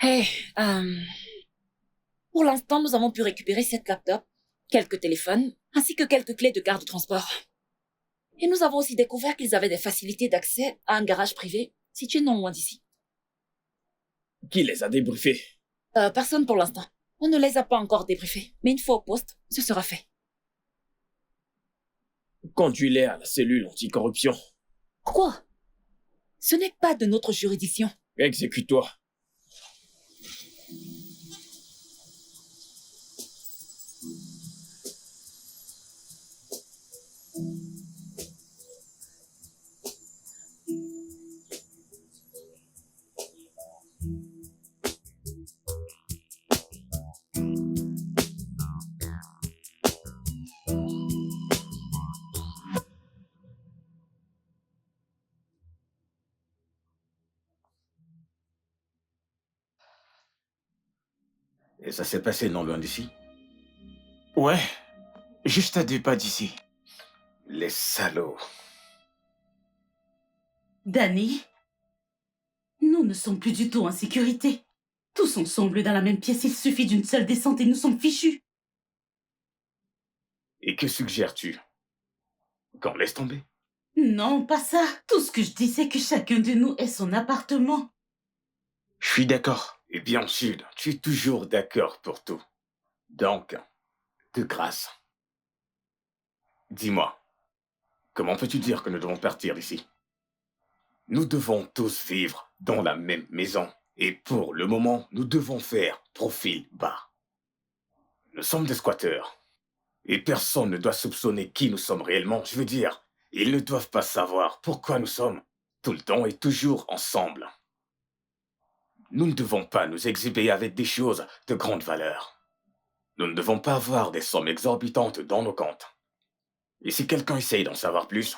Hey, euh, pour l'instant, nous avons pu récupérer 7 laptops, quelques téléphones, ainsi que quelques clés de carte de transport. Et nous avons aussi découvert qu'ils avaient des facilités d'accès à un garage privé situé non loin d'ici. Qui les a débriefés? Personne pour l'instant. On ne les a pas encore débriefés, mais une fois au poste, ce sera fait. Conduis-les à la cellule anticorruption. Pourquoi? Ce n'est pas de notre juridiction. Exécute-toi. Et ça s'est passé non loin d'ici? Ouais, juste à 2 pas d'ici. Les salauds. Danny, nous ne sommes plus du tout en sécurité. Tous ensemble dans la même pièce, il suffit d'une seule descente et nous sommes fichus. Et que suggères-tu? Qu'on laisse tomber? Non, pas ça. Tout ce que je dis, c'est que chacun de nous ait son appartement. Je suis d'accord. Et bien sûr, tu es toujours d'accord pour tout. Donc, de grâce. Dis-moi, comment peux-tu dire que nous devons partir d'ici? Nous devons tous vivre dans la même maison. Et pour le moment, nous devons faire profil bas. Nous sommes des squatteurs. Et personne ne doit soupçonner qui nous sommes réellement. Je veux dire, ils ne doivent pas savoir pourquoi nous sommes tout le temps et toujours ensemble. Nous ne devons pas nous exhiber avec des choses de grande valeur. Nous ne devons pas avoir des sommes exorbitantes dans nos comptes. Et si quelqu'un essaye d'en savoir plus,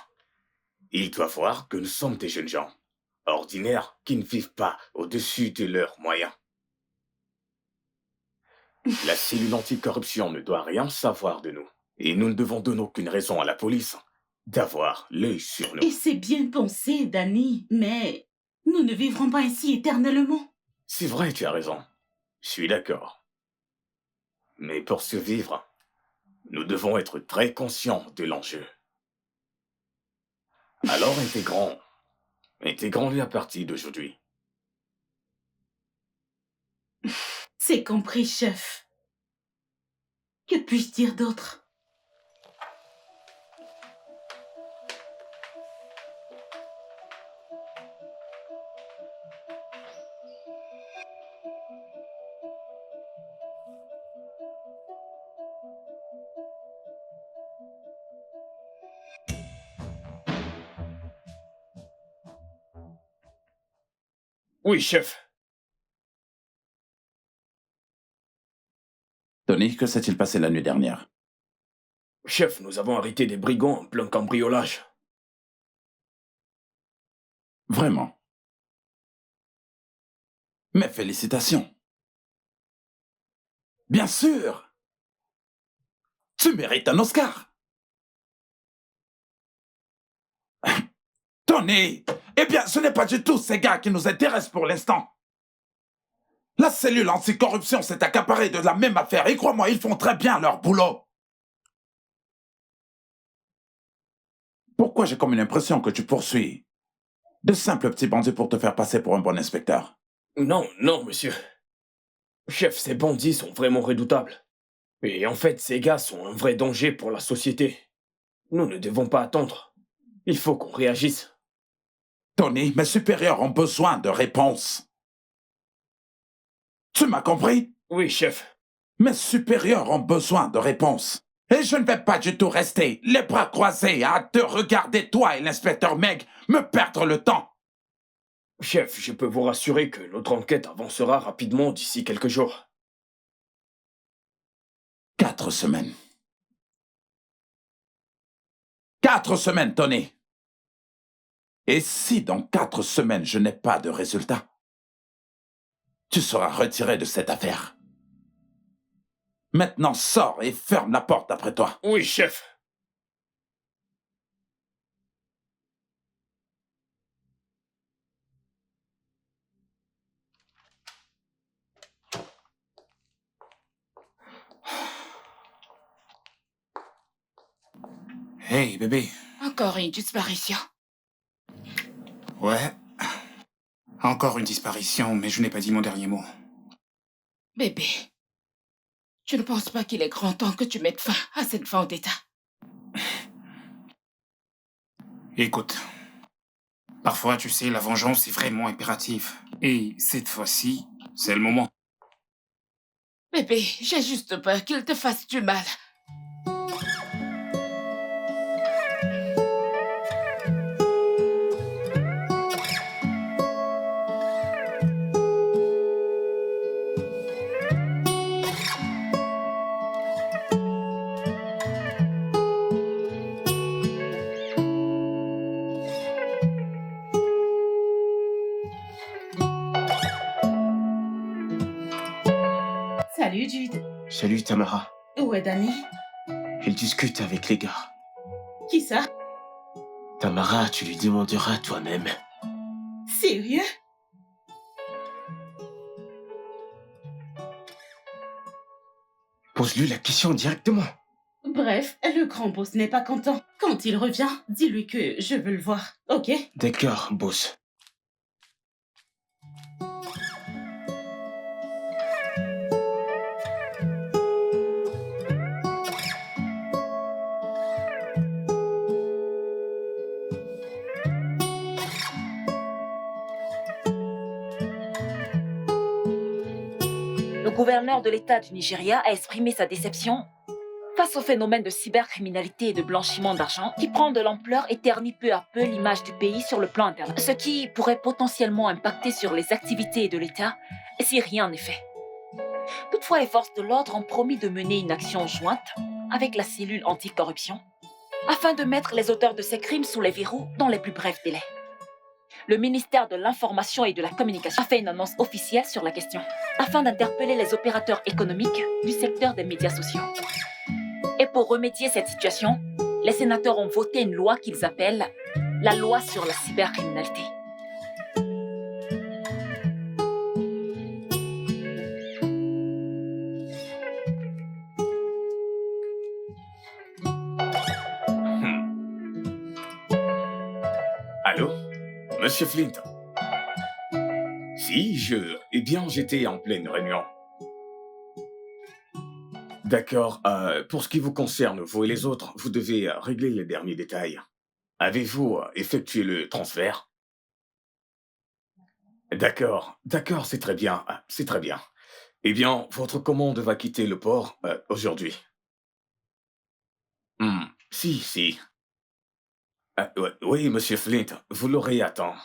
il doit voir que nous sommes des jeunes gens, ordinaires, qui ne vivent pas au-dessus de leurs moyens. La cellule anticorruption ne doit rien savoir de nous. Et nous ne devons donner aucune raison à la police d'avoir l'œil sur nous. Et c'est bien pensé, Danny, mais nous ne vivrons pas ainsi éternellement. C'est vrai, tu as raison. Je suis d'accord. Mais pour survivre, nous devons être très conscients de l'enjeu. Alors intégrons-le à partir d'aujourd'hui. C'est compris, chef. Que puis-je dire d'autre? Oui, chef. Tony, que s'est-il passé la nuit dernière? Chef, nous avons arrêté des brigands en plein cambriolage. Vraiment? Mes félicitations. Bien sûr! Tu mérites un Oscar! Tony! Eh bien, ce n'est pas du tout ces gars qui nous intéressent pour l'instant. La cellule anticorruption s'est accaparée de la même affaire et crois-moi, ils font très bien leur boulot. Pourquoi j'ai comme une impression que tu poursuis de simples petits bandits pour te faire passer pour un bon inspecteur? Non, non, monsieur. Chef, ces bandits sont vraiment redoutables. Et en fait, ces gars sont un vrai danger pour la société. Nous ne devons pas attendre. Il faut qu'on réagisse. Tony, mes supérieurs ont besoin de réponses. Tu m'as compris? Oui, chef. Mes supérieurs ont besoin de réponses. Et je ne vais pas du tout rester les bras croisés à te regarder, toi et l'inspecteur Meg, me perdre le temps. Chef, je peux vous rassurer que notre enquête avancera rapidement d'ici quelques jours. 4 semaines. 4 semaines, Tony. Et si dans 4 semaines je n'ai pas de résultat, tu seras retiré de cette affaire. Maintenant, sors et ferme la porte après toi. Oui, chef. Hey, bébé. Encore une disparition. Ouais. Encore une disparition, mais je n'ai pas dit mon dernier mot. Bébé, tu ne penses pas qu'il est grand temps que tu mettes fin à cette vendetta? Écoute. Parfois, tu sais, la vengeance est vraiment impérative. Et cette fois-ci, c'est le moment. Bébé, j'ai juste peur qu'il te fasse du mal. Salut, Jude. Salut Tamara. Où est Danny? Il discute avec les gars. Qui ça? Tamara, tu lui demanderas toi-même. Sérieux? Pose-lui la question directement. Bref, le grand boss n'est pas content. Quand il revient, dis-lui que je veux le voir, ok? D'accord, boss. Le gouverneur de l'État du Nigeria a exprimé sa déception face au phénomène de cybercriminalité et de blanchiment d'argent qui prend de l'ampleur et ternit peu à peu l'image du pays sur le plan interne, ce qui pourrait potentiellement impacter sur les activités de l'État si rien n'est fait. Toutefois, les forces de l'ordre ont promis de mener une action jointe avec la cellule anticorruption afin de mettre les auteurs de ces crimes sous les verrous dans les plus brefs délais. Le ministère de l'Information et de la Communication a fait une annonce officielle sur la question, afin d'interpeller les opérateurs économiques du secteur des médias sociaux. Et pour remédier à cette situation, les sénateurs ont voté une loi qu'ils appellent la loi sur la cybercriminalité. Allô? Monsieur Flint? Si, Eh bien, j'étais en pleine réunion. D'accord, pour ce qui vous concerne, vous et les autres, vous devez régler les derniers détails. Avez-vous effectué le transfert? D'accord, c'est très bien, c'est très bien. Eh bien, votre commande va quitter le port aujourd'hui. Si. Oui, monsieur Flint, vous l'aurez à temps.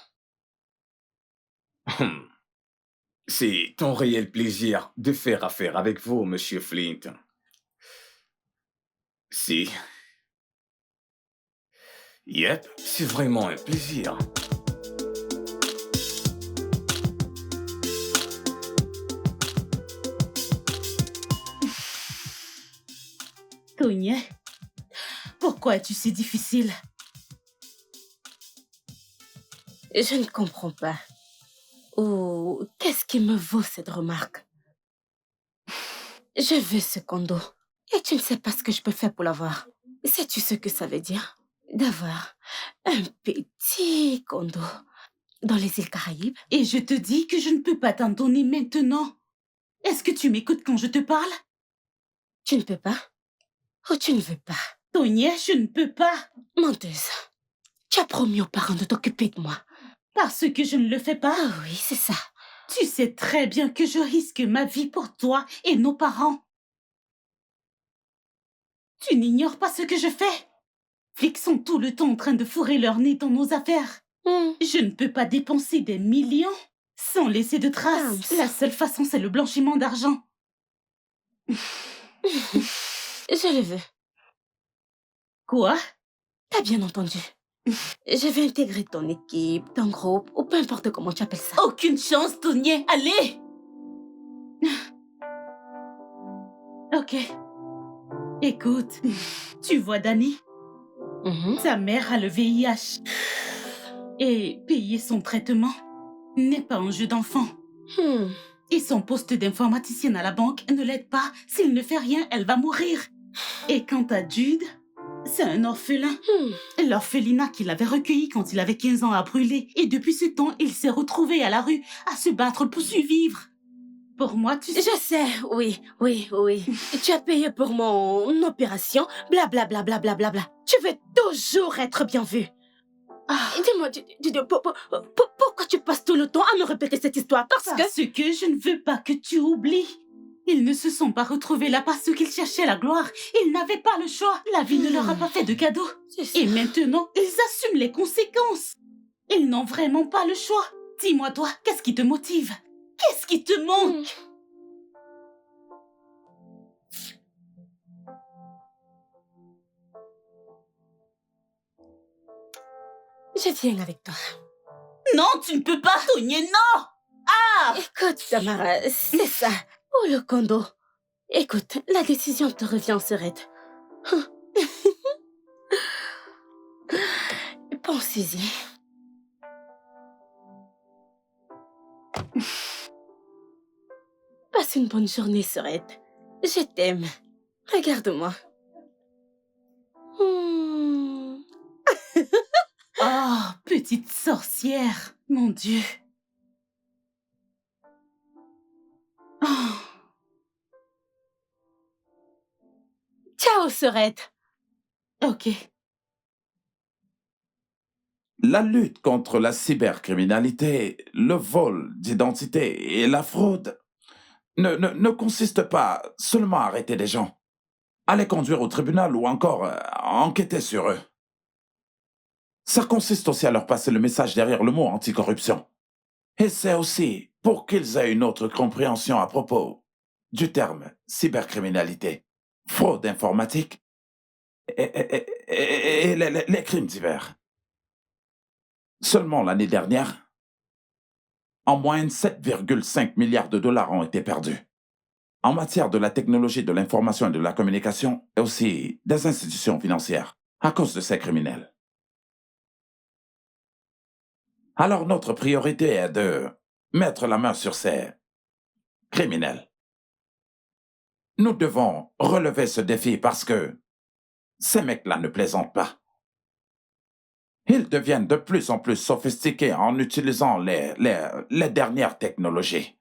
C'est un réel plaisir de faire affaire avec vous, monsieur Flint. Si. Yep, c'est vraiment un plaisir. Tonya, pourquoi es-tu si difficile? Je ne comprends pas. Oh, qu'est-ce qui me vaut cette remarque? Je veux ce condo. Et tu ne sais pas ce que je peux faire pour l'avoir. Sais-tu ce que ça veut dire? D'avoir un petit condo dans les îles Caraïbes. Et je te dis que je ne peux pas t'en donner maintenant. Est-ce que tu m'écoutes quand je te parle? Tu ne peux pas? Ou tu ne veux pas? Tonya, je ne peux pas. Menteuse. Tu as promis aux parents de t'occuper de moi. Parce que je ne le fais pas? Oh oui, c'est ça. Tu sais très bien que je risque ma vie pour toi et nos parents. Tu n'ignores pas ce que je fais. Flics sont tout le temps en train de fourrer leur nez dans nos affaires. Je ne peux pas dépenser des millions sans laisser de traces. La seule façon, c'est le blanchiment d'argent. Je le veux. Quoi? T'as bien entendu. Je vais intégrer ton équipe, ton groupe, ou peu importe comment tu appelles ça. Aucune chance, Tonya. Allez! Ok. Écoute, tu vois Danny? Sa mère a le VIH. Et payer son traitement n'est pas un jeu d'enfant. Et son poste d'informaticienne à la banque ne l'aide pas. S'il ne fait rien, elle va mourir. Et quant à Jude, C'est un orphelin. L'orphelinat qu'il avait recueilli quand il avait 15 ans a brûlé. Et depuis ce temps, il s'est retrouvé à la rue, à se battre pour survivre. Pour moi, tu sais... Je sais, oui. Tu as payé pour mon opération, blablabla, blablabla. Tu veux toujours être bien vu. Dis-moi, pourquoi tu passes tout le temps à me répéter cette histoire? Parce que je ne veux pas que tu oublies. Ils ne se sont pas retrouvés là parce qu'ils cherchaient la gloire. Ils n'avaient pas le choix. La vie ne leur a pas fait de cadeau. Et maintenant, ils assument les conséquences. Ils n'ont vraiment pas le choix. Dis-moi toi, qu'est-ce qui te motive? Qu'est-ce qui te manque? Je viens avec toi. Non, tu ne peux pas, Tony, non! Écoute, Tamara, c'est ça. Oh, le condo. Écoute, la décision te revient, Serette. Pensez-y. Passe une bonne journée, Serette. Je t'aime. Regarde-moi. Oh, petite sorcière, mon Dieu. Oh. Ciao, Serette. Ok. La lutte contre la cybercriminalité, le vol d'identité et la fraude ne consiste pas seulement à arrêter des gens, à les conduire au tribunal ou encore à enquêter sur eux. Ça consiste aussi à leur passer le message derrière le mot anticorruption. Et c'est aussi pour qu'ils aient une autre compréhension à propos du terme cybercriminalité, fraude informatique et les crimes divers. Seulement l'année dernière, en moyenne 7,5 milliards de dollars ont été perdus. En matière de la technologie de l'information et de la communication, et aussi des institutions financières, à cause de ces criminels. Alors notre priorité est de mettre la main sur ces criminels. Nous devons relever ce défi parce que ces mecs-là ne plaisantent pas. Ils deviennent de plus en plus sophistiqués en utilisant les dernières technologies.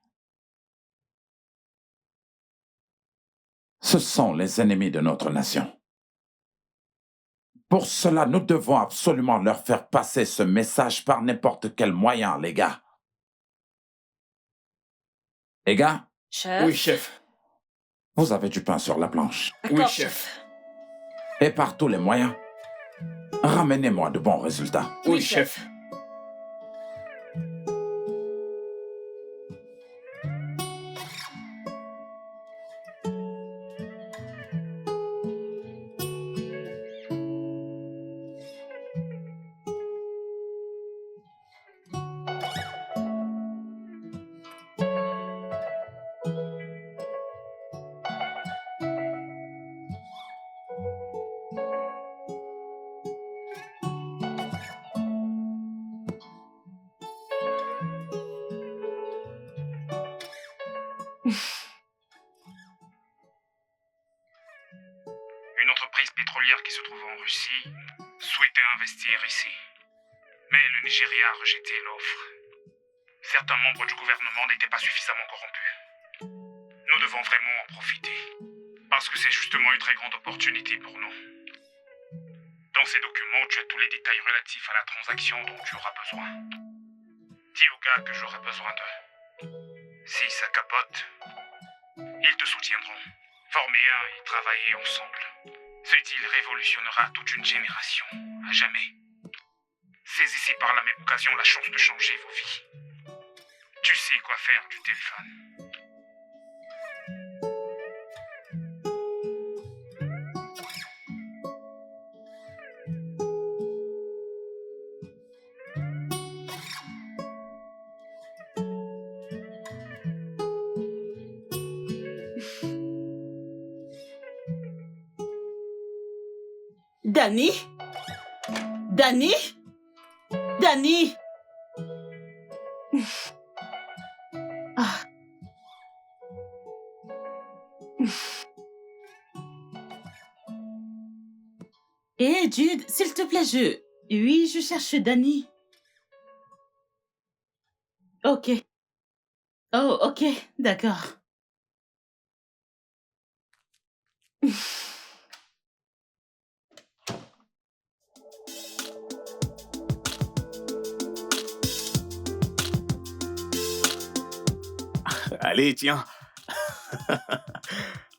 Ce sont les ennemis de notre nation. Pour cela, nous devons absolument leur faire passer ce message par n'importe quel moyen, les gars. Les gars? Chef? Oui, chef. Vous avez du pain sur la planche. Oui, D'accord, chef. Et par tous les moyens, ramenez-moi de bons résultats. Oui, chef. Une entreprise pétrolière qui se trouve en Russie souhaitait investir ici. Mais le Nigeria a rejeté l'offre. Certains membres du gouvernement n'étaient pas suffisamment corrompus. Nous devons vraiment en profiter. Parce que c'est justement une très grande opportunité pour nous. Dans ces documents, tu as tous les détails relatifs à la transaction dont tu auras besoin. Dis aux gars que j'aurai besoin d'eux. Si ça capote, ils te soutiendront. Former et travailler ensemble. Ce deal révolutionnera toute une génération, à jamais. Saisissez par la même occasion la chance de changer vos vies. Tu sais quoi faire du téléphone. Danny? Danny? Danny? Ah. Jude, s'il te plaît, Oui, je cherche Danny. Ok. Oh, ok, d'accord. Allez, tiens.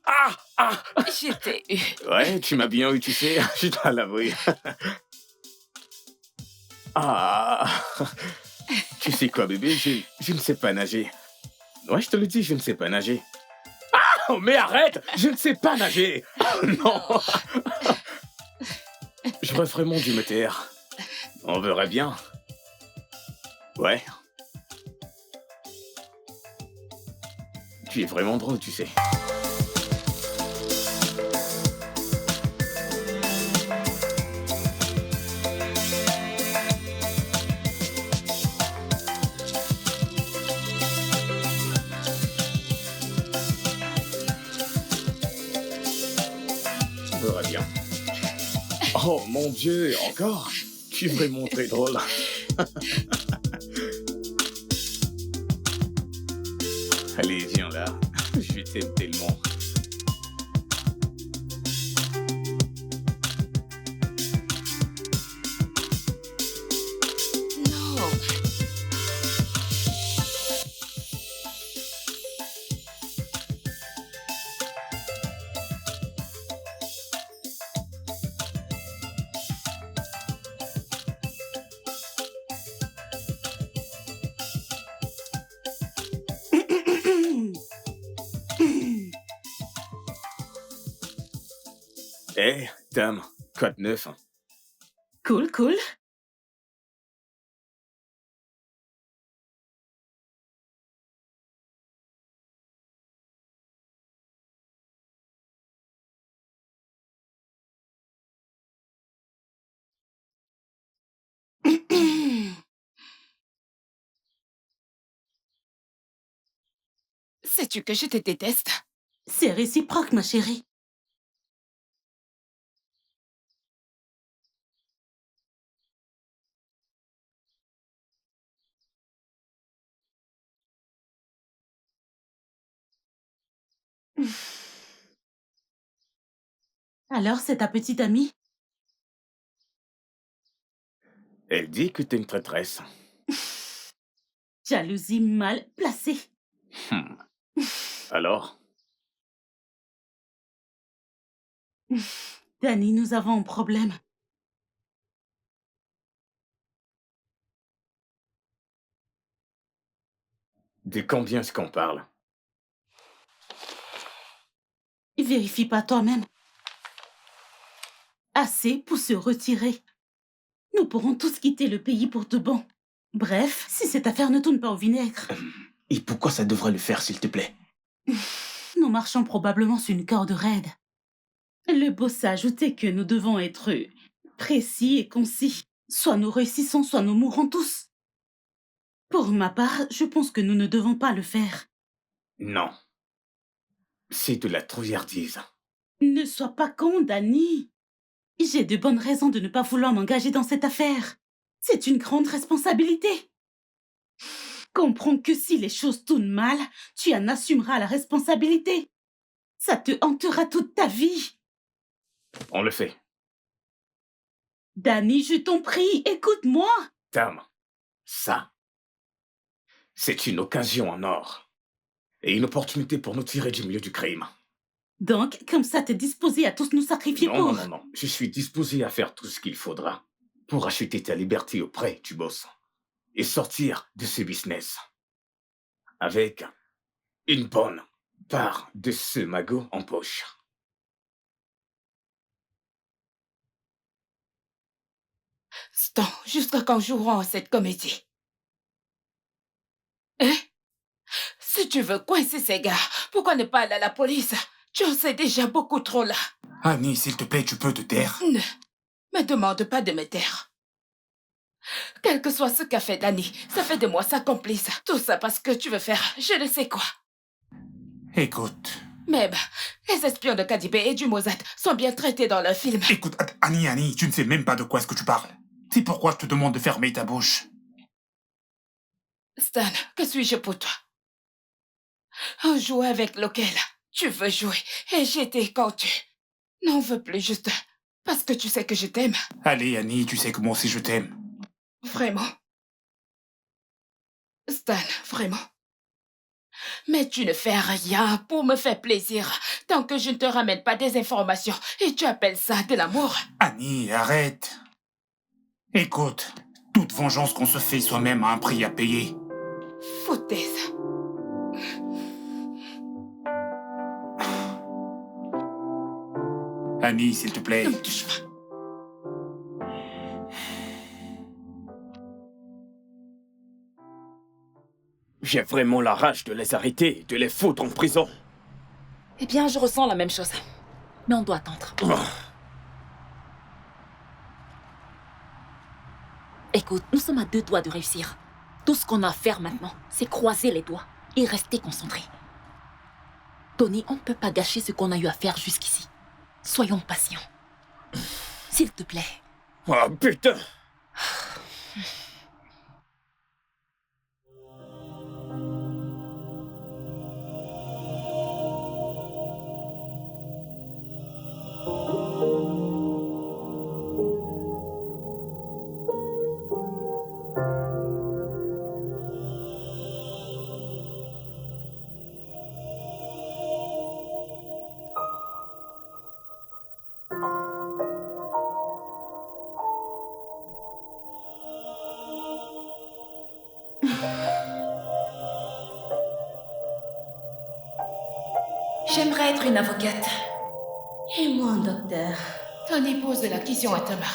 Ah, ah. J'étais eu. Ouais, tu m'as bien eu, tu sais, je dois l'avouer. Ah. Tu sais quoi, bébé, je ne sais pas nager. Ouais, je te le dis, je ne sais pas nager. Ah, mais arrête, je ne sais pas nager. Non. J'aurais vraiment dû me taire. On verrait bien. Ouais. Tu es vraiment drôle, tu sais. On verrait bien. Oh mon Dieu, encore? Tu es vraiment très drôle. Allez, viens là. Je t'aime tellement. Non. Eh, Tam, quoi de neuf? Cool, cool. Sais-tu que je te déteste? C'est réciproque, ma chérie. Alors, c'est ta petite amie? Elle dit que t'es une traîtresse. Jalousie mal placée. Hmm. Alors? Danny, nous avons un problème. De combien est-ce qu'on parle? Vérifie pas toi-même. Assez pour se retirer. Nous pourrons tous quitter le pays pour de bon. Bref, si cette affaire ne tourne pas au vinaigre, Et pourquoi ça devrait le faire, s'il te plaît? nous marchons probablement sur une corde raide. Le boss a ajouté que nous devons être précis et concis. Soit nous réussissons, soit nous mourrons tous. Pour ma part, je pense que nous ne devons pas le faire. Non. C'est de la trouillardise. Ne sois pas con, Danny. J'ai de bonnes raisons de ne pas vouloir m'engager dans cette affaire. C'est une grande responsabilité. Comprends que si les choses tournent mal, tu en assumeras la responsabilité. Ça te hantera toute ta vie. On le fait. Danny, je t'en prie, écoute-moi. Tam, ça, c'est une occasion en or. Et une opportunité pour nous tirer du milieu du crime. Donc, comme ça, t'es disposé à tous nous sacrifier Non, pour... non, non, non. Je suis disposé à faire tout ce qu'il faudra pour acheter ta liberté auprès du boss et sortir de ce business avec une bonne part de ce magot en poche. Stan, jusqu'à quand jouerons à cette comédie? Hein? Si tu veux coincer ces gars, pourquoi ne pas aller à la police? Tu en sais déjà beaucoup trop là. Annie, s'il te plaît, tu peux te taire. Ne me demande pas de me taire. Quel que soit ce qu'a fait Danny, ça fait de moi sa complice. Tout ça parce que tu veux faire je ne sais quoi. Écoute, Même les espions de Kadibé et du Mossad sont bien traités dans le film. Écoute, Annie, tu ne sais même pas de quoi est-ce que tu parles. C'est pourquoi je te demande de fermer ta bouche. Stan, que suis-je pour toi? Un jouet avec lequel tu veux jouer et j'étais quand tu n'en veux plus juste parce que tu sais que je t'aime. Allez, Annie, tu sais que moi aussi je t'aime. Vraiment. Stan, vraiment. Mais tu ne fais rien pour me faire plaisir tant que je ne te ramène pas des informations et tu appelles ça de l'amour. Annie, arrête. Écoute, toute vengeance qu'on se fait soi-même a un prix à payer. Foutaise. Annie, s'il te plaît. Ne me touche pas. J'ai vraiment la rage de les arrêter et de les foutre en prison. Eh bien, je ressens la même chose. Mais on doit attendre. Écoute, nous sommes à 2 doigts de réussir. Tout ce qu'on a à faire maintenant, c'est croiser les doigts et rester concentrés. Tony, on ne peut pas gâcher ce qu'on a eu à faire jusqu'ici. Soyons patients. S'il te plaît. Oh putain! J'aimerais être une avocate. Et moi, docteur? Tony pose la question à Tamara.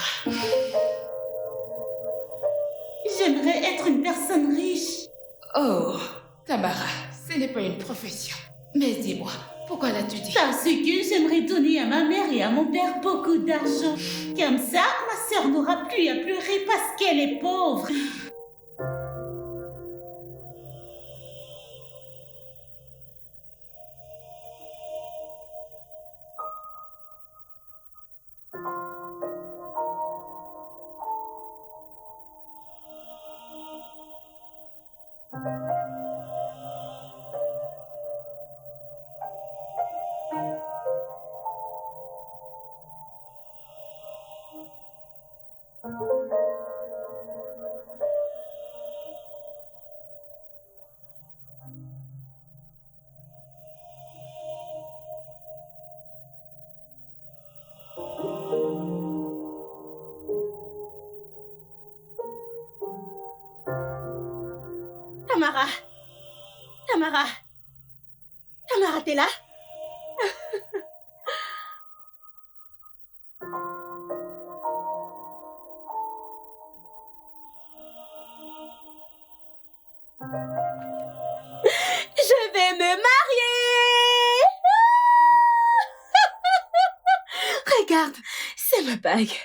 J'aimerais être une personne riche. Oh, Tamara, ce n'est pas une profession. Mais dis-moi, pourquoi l'as-tu dit? Parce que j'aimerais donner à ma mère et à mon père beaucoup d'argent. Comme ça, ma sœur n'aura plus à pleurer parce qu'elle est pauvre. Tamara! Tamara! Tamara, t'es là? Je vais me marier! Regarde, c'est ma bague.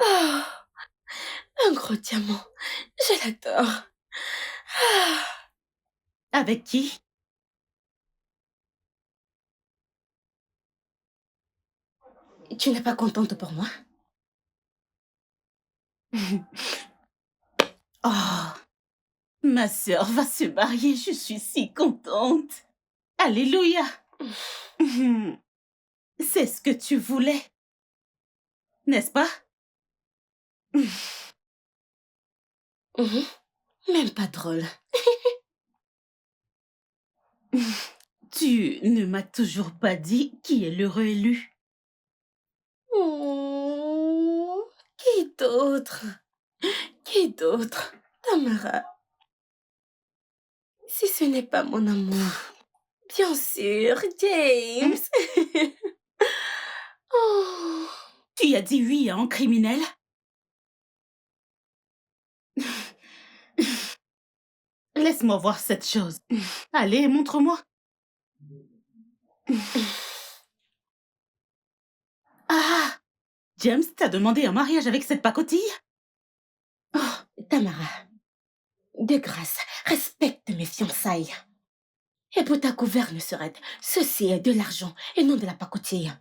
Oh, un gros diamant. Je l'adore. Avec qui? Tu n'es pas contente pour moi? Oh, ma sœur va se marier, je suis si contente. Alléluia. C'est ce que tu voulais, n'est-ce pas? Même pas drôle. Tu ne m'as toujours pas dit qui est l'heureux élu. Qui d'autre? Qui d'autre? Tamara. Si ce n'est pas mon amour. Bien sûr, James. Oh. Tu as dit oui à un criminel? Laisse-moi voir cette chose. Allez, montre-moi. Ah! James t'a demandé un mariage avec cette pacotille? Oh, Tamara. De grâce, respecte mes fiançailles. Et pour ta gouverne, sœurette, ceci est de l'argent et non de la pacotille.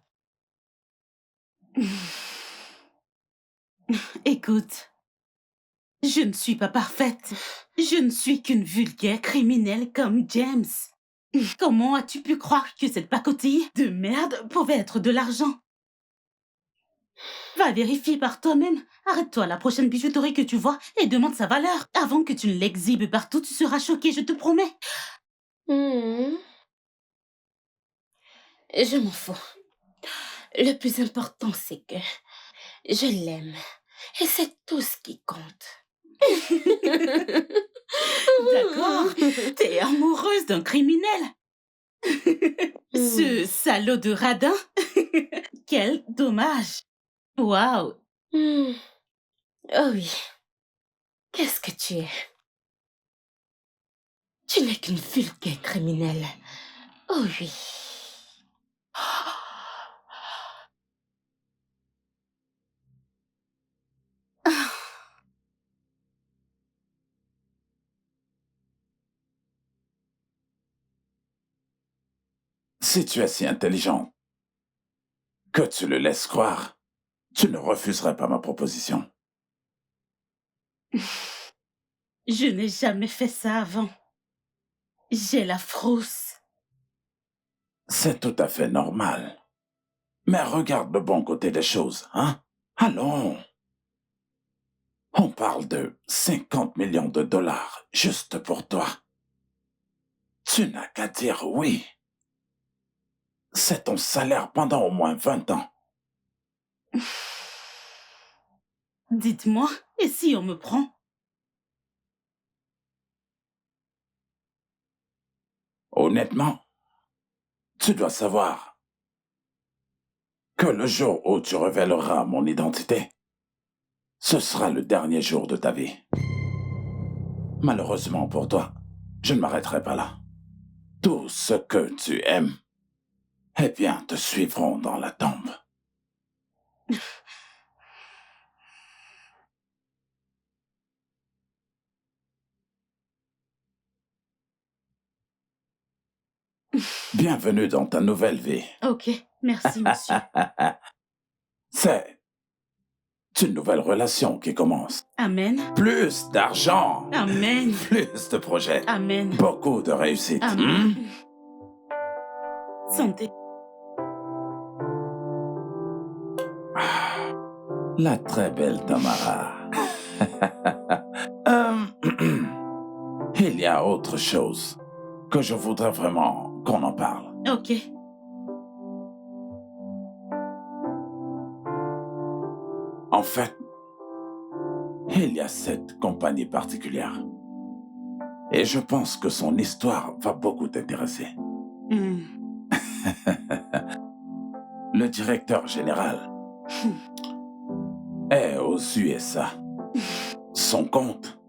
Écoute, je ne suis pas parfaite. Je ne suis qu'une vulgaire criminelle comme James. Comment as-tu pu croire que cette pacotille de merde pouvait être de l'argent? Va vérifier par toi-même. Arrête-toi à la prochaine bijouterie que tu vois et demande sa valeur. Avant que tu ne l'exhibes partout, tu seras choqué, je te promets. Je m'en fous. Le plus important, c'est que je l'aime. Et c'est tout ce qui compte. D'accord, t'es amoureuse d'un criminel. Ce salaud de radin. Quel dommage. Waouh. Oh oui. Qu'est-ce que tu es? Tu n'es qu'une vulgaire criminelle. Oh oui. Si tu es si intelligent que tu le laisses croire, tu ne refuserais pas ma proposition. Je n'ai jamais fait ça avant. J'ai la frousse. C'est tout à fait normal. Mais regarde le bon côté des choses, hein? Allons. On parle de 50 millions de dollars juste pour toi. Tu n'as qu'à dire oui. C'est ton salaire pendant au moins 20 ans. Dites-moi, et si on me prend? Honnêtement, tu dois savoir que le jour où tu révéleras mon identité, ce sera le dernier jour de ta vie. Malheureusement pour toi, je ne m'arrêterai pas là. Tout ce que tu aimes, eh bien, te suivront dans la tombe. Bienvenue dans ta nouvelle vie. Ok, merci, monsieur. C'est une nouvelle relation qui commence. Amen. Plus d'argent. Amen. Plus de projets. Amen. Beaucoup de réussite. Amen. Santé. La très belle Tamara. Il y a autre chose que je voudrais vraiment qu'on en parle. Ok. En fait, il y a cette compagnie particulière. Et je pense que son histoire va beaucoup t'intéresser. Le directeur général est aux USA. Son compte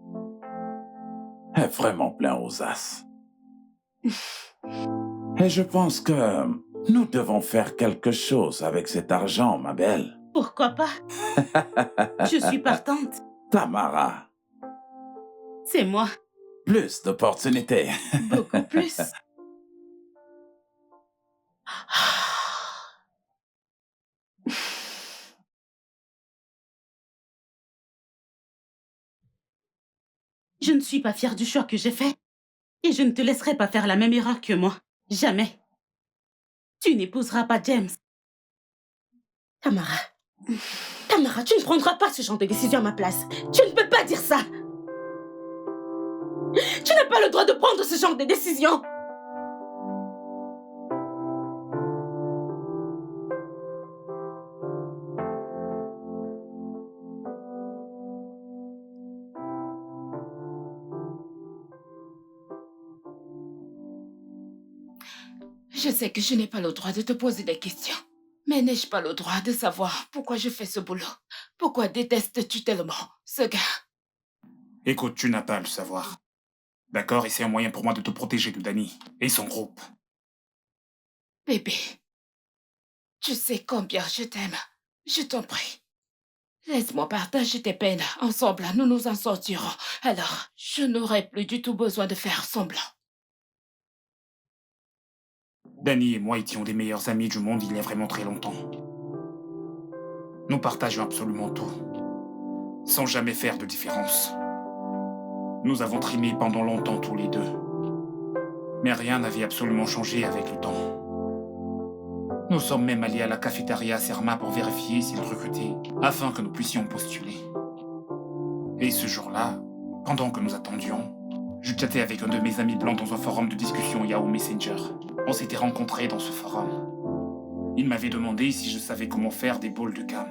est vraiment plein aux as. Et je pense que nous devons faire quelque chose avec cet argent, ma belle. Pourquoi pas? Je suis partante. Tamara, C'est moi. plus d'opportunités. Beaucoup plus. Je ne suis pas fière du choix que j'ai fait. Et je ne te laisserai pas faire la même erreur que moi. Jamais. Tu n'épouseras pas James. Tamara, tu ne prendras pas ce genre de décision à ma place. Tu ne peux pas dire ça. Tu n'as pas le droit de prendre ce genre de décision. Je sais que je n'ai pas le droit de te poser des questions. Mais n'ai-je pas le droit de savoir pourquoi je fais ce boulot? Pourquoi détestes-tu tellement ce gars? Écoute, tu n'as pas à le savoir. D'accord? Et c'est un moyen pour moi de te protéger de Danny et son groupe. Bébé, tu sais combien je t'aime. Je t'en prie. Laisse-moi partager tes peines. Ensemble, nous nous en sortirons. Alors, je n'aurai plus du tout besoin de faire semblant. Danny et moi étions des meilleurs amis du monde il y a vraiment très longtemps. Nous partageons absolument tout, sans jamais faire de différence. Nous avons trimé pendant longtemps tous les deux. Mais rien n'avait absolument changé avec le temps. Nous sommes même allés à la cafétéria Serma pour vérifier s'ils recrutaient, afin que nous puissions postuler. Et ce jour-là, pendant que nous attendions, je chattais avec un de mes amis blancs dans un forum de discussion Yahoo Messenger. On s'était rencontrés dans ce forum. Il m'avait demandé si je savais comment faire des balls de cam.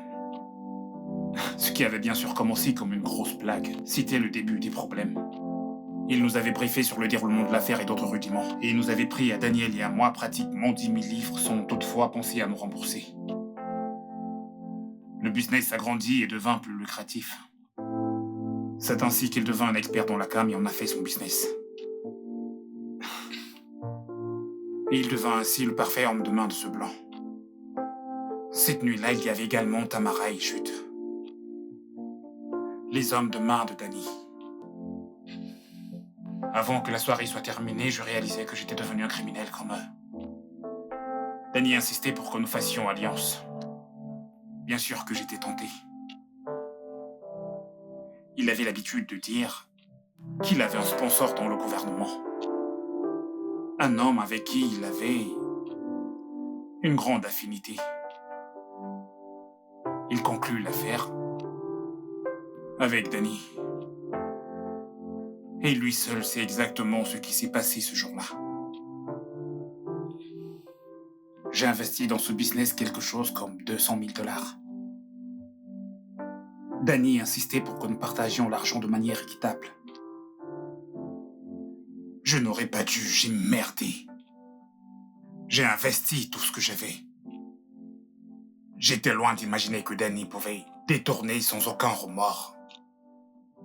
Ce qui avait bien sûr commencé comme une grosse blague. C'était le début des problèmes. Il nous avait briefé sur le déroulement de l'affaire et d'autres rudiments. Et il nous avait pris à Daniel et à moi pratiquement 10 000 livres sans toutefois penser à nous rembourser. Le business s'agrandit et devint plus lucratif. C'est ainsi qu'il devint un expert dans la cam et en a fait son business. Et il devint ainsi le parfait homme de main de ce blanc. Cette nuit-là, il y avait également Tamara et Chute. Les hommes de main de Danny. Avant que la soirée soit terminée, je réalisais que j'étais devenu un criminel comme eux. Danny insistait pour que nous fassions alliance. Bien sûr que j'étais tenté. Il avait l'habitude de dire qu'il avait un sponsor dans le gouvernement. Un homme avec qui il avait une grande affinité. Il conclut l'affaire avec Danny. Et lui seul sait exactement ce qui s'est passé ce jour-là. J'ai investi dans ce business quelque chose comme 200 000 $. Danny insistait pour que nous partagions l'argent de manière équitable. Je n'aurais pas dû, j'ai merdé. J'ai investi tout ce que j'avais. J'étais loin d'imaginer que Danny pouvait détourner sans aucun remords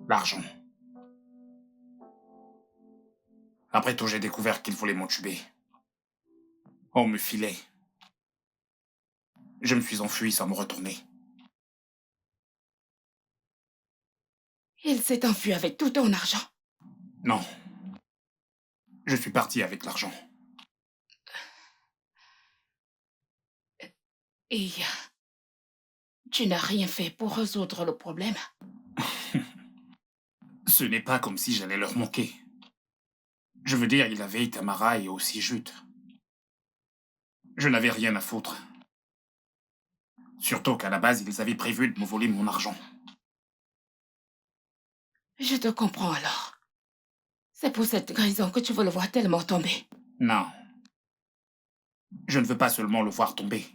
l'argent. Après tout, j'ai découvert qu'il voulait m'entuber. On me filait. Je me suis enfui sans me retourner. Il s'est enfui avec tout ton argent. Non. Je suis parti avec l'argent. Et tu n'as rien fait pour résoudre le problème? Ce n'est pas comme si j'allais leur manquer. Je veux dire, il avait Tamara et aussi Jute. Je n'avais rien à foutre. Surtout qu'à la base, ils avaient prévu de me voler mon argent. Je te comprends alors. C'est pour cette raison que tu veux le voir tellement tomber. Non. Je ne veux pas seulement le voir tomber.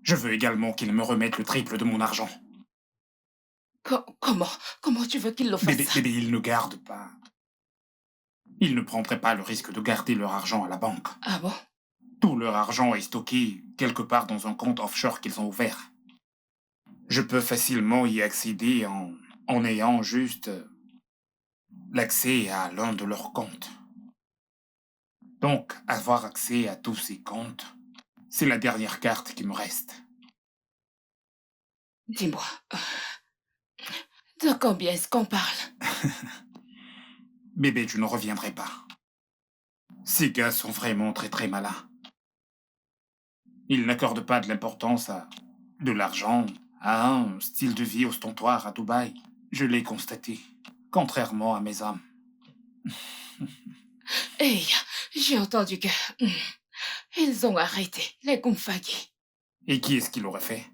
Je veux également qu'il me remette le triple de mon argent. Comment tu veux qu'il le fasse? Bébé, ils ne gardent pas. Ils ne prendraient pas le risque de garder leur argent à la banque. Ah bon? Tout leur argent est stocké quelque part dans un compte offshore qu'ils ont ouvert. Je peux facilement y accéder en ayant juste l'accès à l'un de leurs comptes. Donc, avoir accès à tous ces comptes, c'est la dernière carte qui me reste. Dis-moi, de combien est-ce qu'on parle? Bébé, je ne reviendrai pas. Ces gars sont vraiment très très malins. Ils n'accordent pas de l'importance à de l'argent, à un style de vie ostentatoire à Dubaï. Je l'ai constaté, contrairement à mes hommes. Hey, j'ai entendu que... ils ont arrêté les Gumfagi. Et qui est-ce qui l'aurait fait?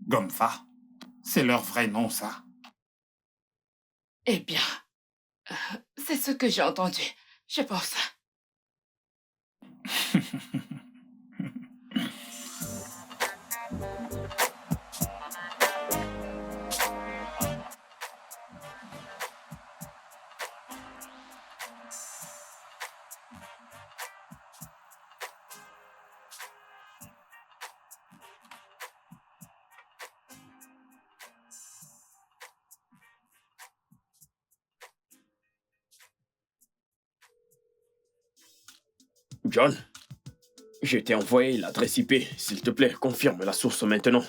Gomfa. C'est leur vrai nom, ça. Eh bien, c'est ce que j'ai entendu, je pense. John, je t'ai envoyé l'adresse IP. S'il te plaît, confirme la source maintenant.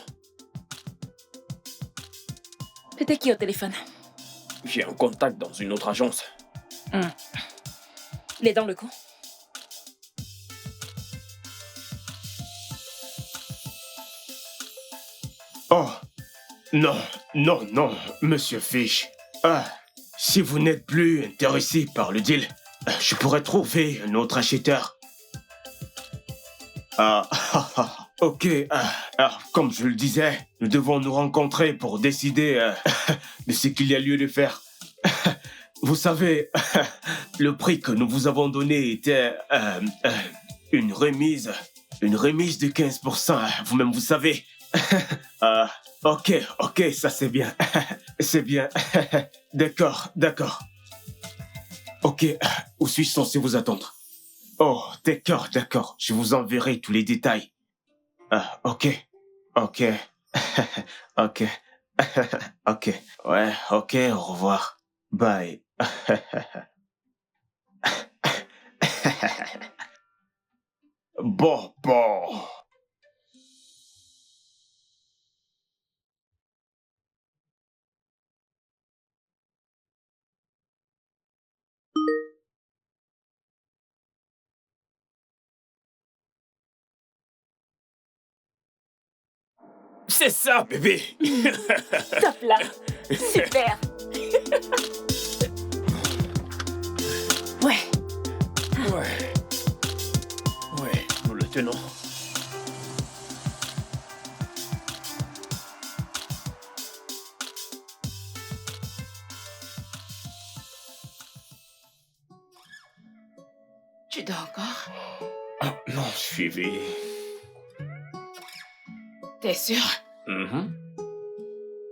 C'était qui au téléphone? J'ai un contact dans une autre agence. Il est dans le coup? Non, non, non, monsieur Fish. Ah, si vous n'êtes plus intéressé par le deal, je pourrais trouver un autre acheteur. Ok. Comme je le disais, nous devons nous rencontrer pour décider de ce qu'il y a lieu de faire. Vous savez, le prix que nous vous avons donné était une remise de 15%. Vous-même, vous savez. Ok, ça c'est bien. C'est bien. D'accord. Ok, où suis-je censé vous attendre? Oh, d'accord. Je vous enverrai tous les détails. Ok. Ok. Ok. Ouais, ok, au revoir. Bye. Bon. C'est ça, bébé. Top là. Super. Ouais. Ouais, nous le tenons. Tu dors encore? Ah, non, je suis éveillé. T'es sûr? Mhm.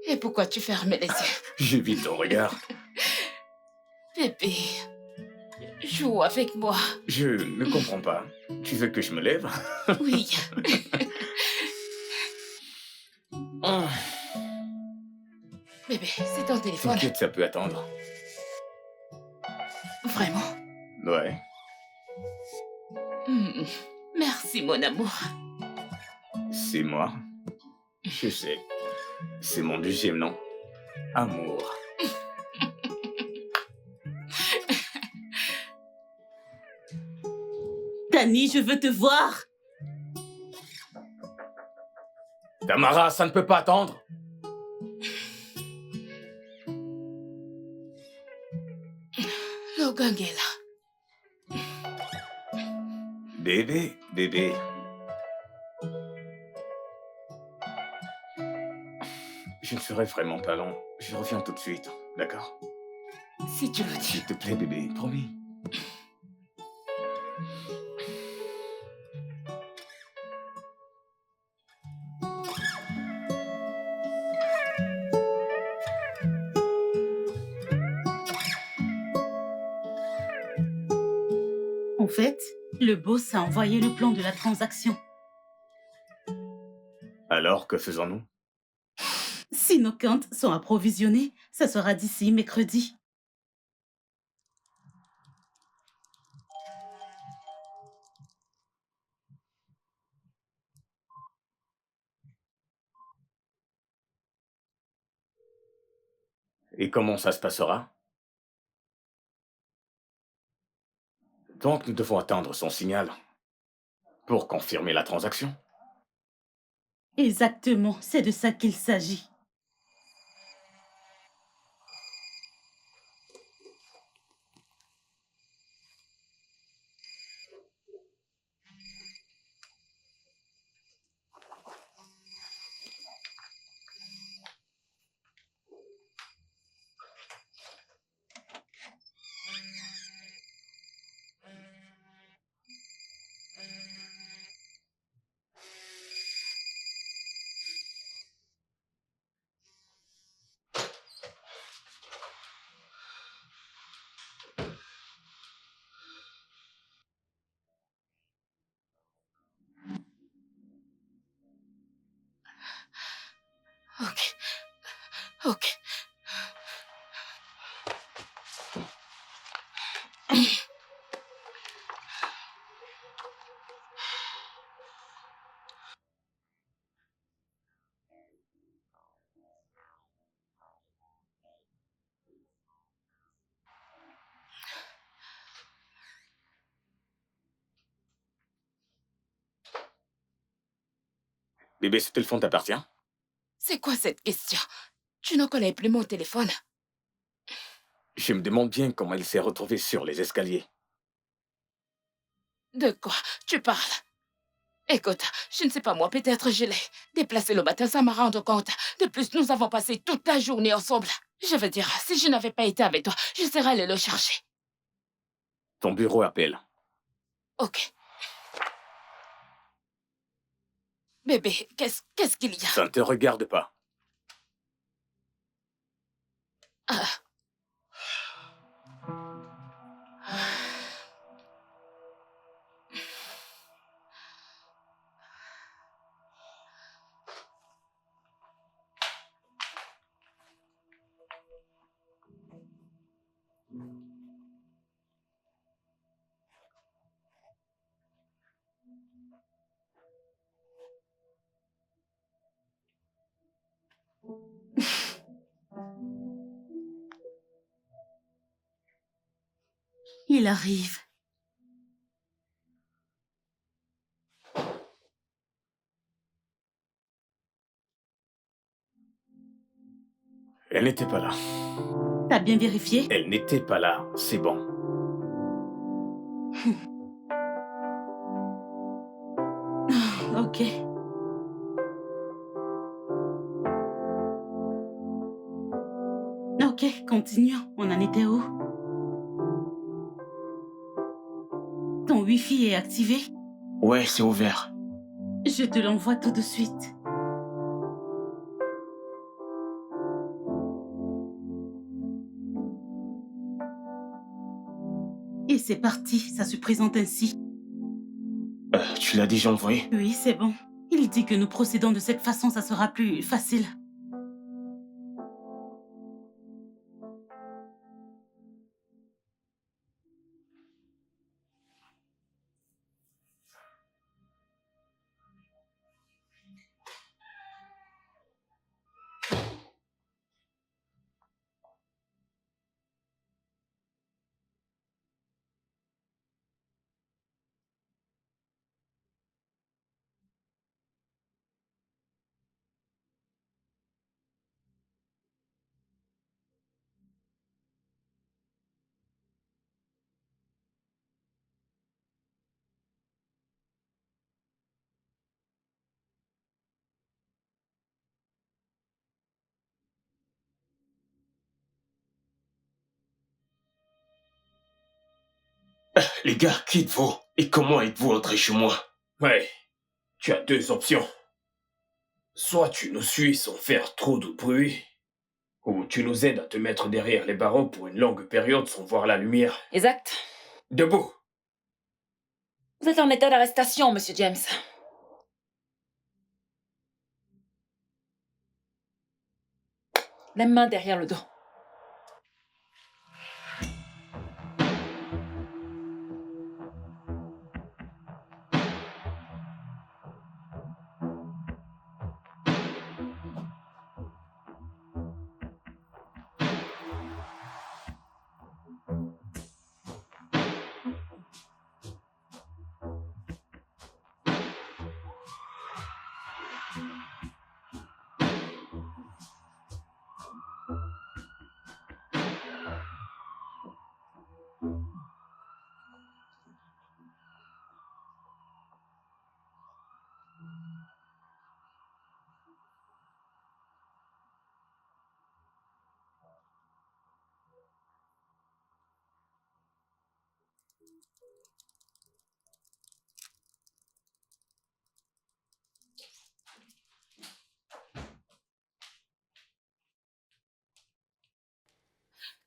Et pourquoi tu fermes les yeux? J'évite ton regard. Bébé, joue avec moi. Je ne comprends pas. Tu veux que je me lève? Oui. Ah, Bébé, c'est ton téléphone. T'inquiète, ça peut attendre. Vraiment? Ouais. Hmm. Merci, mon amour. C'est moi. Je sais. C'est mon deuxième nom. Amour. Dani, je veux te voir. Tamara, ça ne peut pas attendre. Le gang est là. Bébé. Je ne serai vraiment pas long. Je reviens tout de suite. D'accord? Si tu le dis. S'il te plaît, bébé. Promis. En fait, le boss a envoyé le plan de la transaction. Alors, que faisons-nous? Si nos comptes sont approvisionnés, ça sera d'ici mercredi. Et comment ça se passera? Donc, nous devons attendre son signal pour confirmer la transaction. Exactement, c'est de ça qu'il s'agit. Ok. Bébé, ce téléphone t'appartient? C'est quoi cette question? Tu ne connais plus mon téléphone? Je me demande bien comment elle s'est retrouvée sur les escaliers. De quoi tu parles? Écoute, je ne sais pas moi, peut-être je l'ai déplacé le matin sans me rendre compte. De plus, nous avons passé toute la journée ensemble. Je veux dire, si je n'avais pas été avec toi, je serais allée le chercher. Ton bureau appelle. Ok. Bébé, qu'est-ce qu'il y a? Ça ne te regarde pas. Ah. Il arrive. Elle n'était pas là. T'as bien vérifié? Elle n'était pas là. C'est bon. Ok. Ok, continuons. On en était où? Ton Wi-Fi est activé? Ouais, c'est ouvert. Je te l'envoie tout de suite. Et c'est parti, ça se présente ainsi. Tu l'as déjà envoyé? Oui, c'est bon. Il dit que nous procédons de cette façon, ça sera plus facile. Les gars, qui êtes-vous? Et comment êtes-vous entré chez moi? Ouais, tu as deux options. Soit tu nous suis sans faire trop de bruit, ou tu nous aides à te mettre derrière les barreaux pour une longue période sans voir la lumière. Exact. Debout! Vous êtes en état d'arrestation, Monsieur James. Les mains derrière le dos.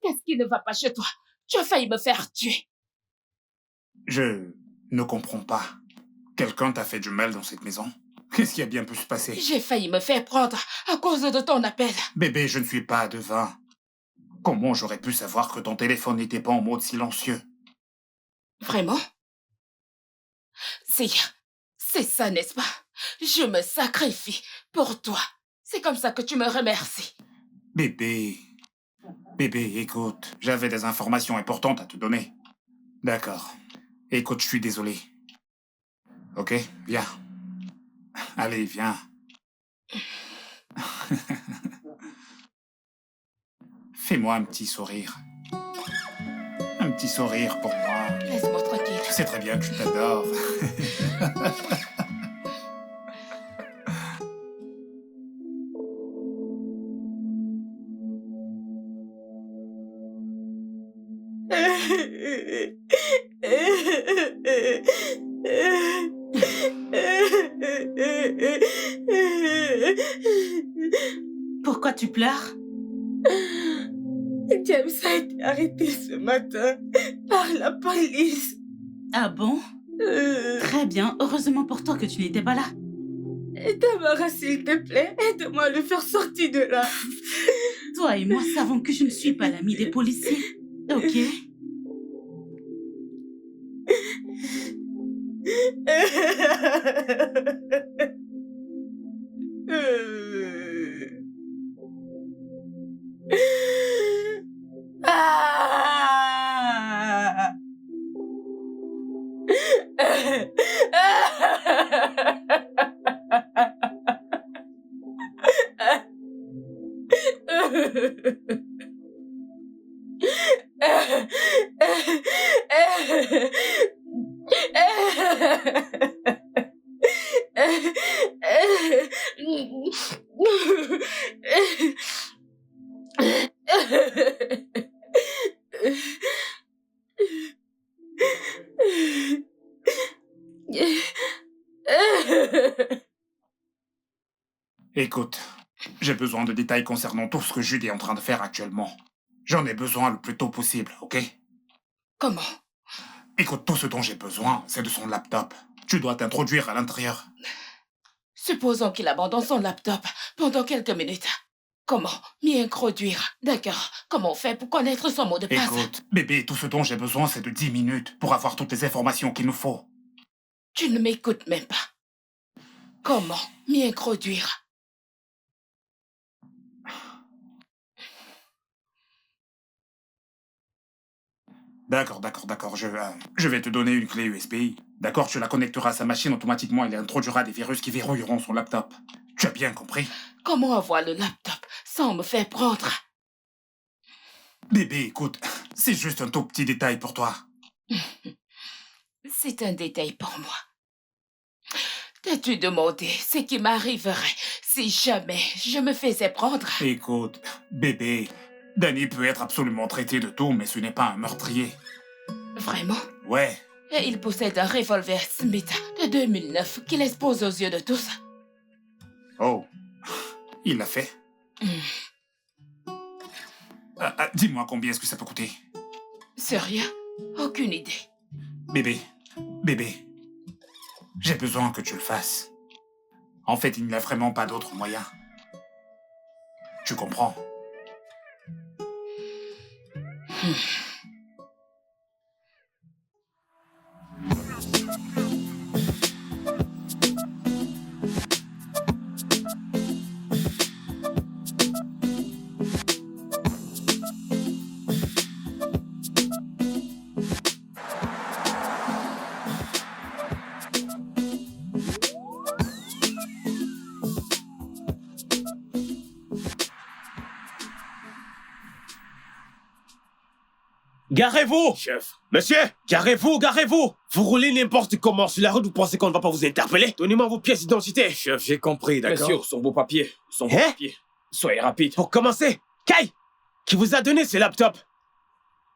Qu'est-ce qui ne va pas chez toi? Tu as failli me faire tuer. Je ne comprends pas. Quelqu'un t'a fait du mal dans cette maison? Qu'est-ce qui a bien pu se passer? J'ai failli me faire prendre à cause de ton appel. Bébé, je ne suis pas devin. Comment j'aurais pu savoir que ton téléphone n'était pas en mode silencieux? Vraiment? C'est ça, n'est-ce pas? Je me sacrifie pour toi. C'est comme ça que tu me remercies. Bébé... Bébé, écoute, j'avais des informations importantes à te donner. D'accord. Écoute, je suis désolé. Ok, viens. Allez, viens. Fais-moi un petit sourire. Un petit sourire pour moi. Laisse-moi tranquille. Tu sais très bien que je t'adore. Pourquoi tu pleures? James a été arrêté ce matin par la police. Ah bon? Très bien. Heureusement pour toi que tu n'étais pas là. Tamara, s'il te plaît, aide-moi à le faire sortir de là. Toi et moi savons que je ne suis pas l'ami des policiers. Ok? Ah! Écoute, j'ai besoin de détails concernant tout ce que Jude est en train de faire actuellement. J'en ai besoin le plus tôt possible, ok? Comment? Écoute, tout ce dont j'ai besoin, c'est de son laptop. Tu dois t'introduire à l'intérieur. Supposons qu'il abandonne son laptop pendant quelques minutes. Comment m'y introduire? D'accord. Comment on fait pour connaître son mot de passe? Écoute, bébé, tout ce dont j'ai besoin, c'est de 10 minutes pour avoir toutes les informations qu'il nous faut. Tu ne m'écoutes même pas. Comment m'y introduire? D'accord. Je vais te donner une clé USB. D'accord, tu la connecteras à sa machine automatiquement et il introduira des virus qui verrouilleront son laptop. Tu as bien compris? Comment avoir le laptop sans me faire prendre? Bébé, écoute, c'est juste un tout petit détail pour toi. C'est un détail pour moi. T'as-tu demandé ce qui m'arriverait si jamais je me faisais prendre? Écoute, bébé, Danny peut être absolument traité de tout, mais ce n'est pas un meurtrier. Vraiment? Ouais. Et il possède un revolver Smith de 2009 qu'il expose aux yeux de tous. Oh, il l'a fait. Dis-moi combien est-ce que ça peut coûter? Sérieux? Aucune idée. Bébé, j'ai besoin que tu le fasses. En fait, il n'y a vraiment pas d'autre moyen. Tu comprends? Garez-vous! Chef. Monsieur! Garez-vous! Vous roulez n'importe comment sur la route, vous pensez qu'on ne va pas vous interpeller? Donnez-moi vos pièces d'identité! Chef, j'ai compris, Bien d'accord? sûr, sont vos papiers. Hein? Soyez rapide. Pour commencer, Kai! Qui vous a donné ce laptop?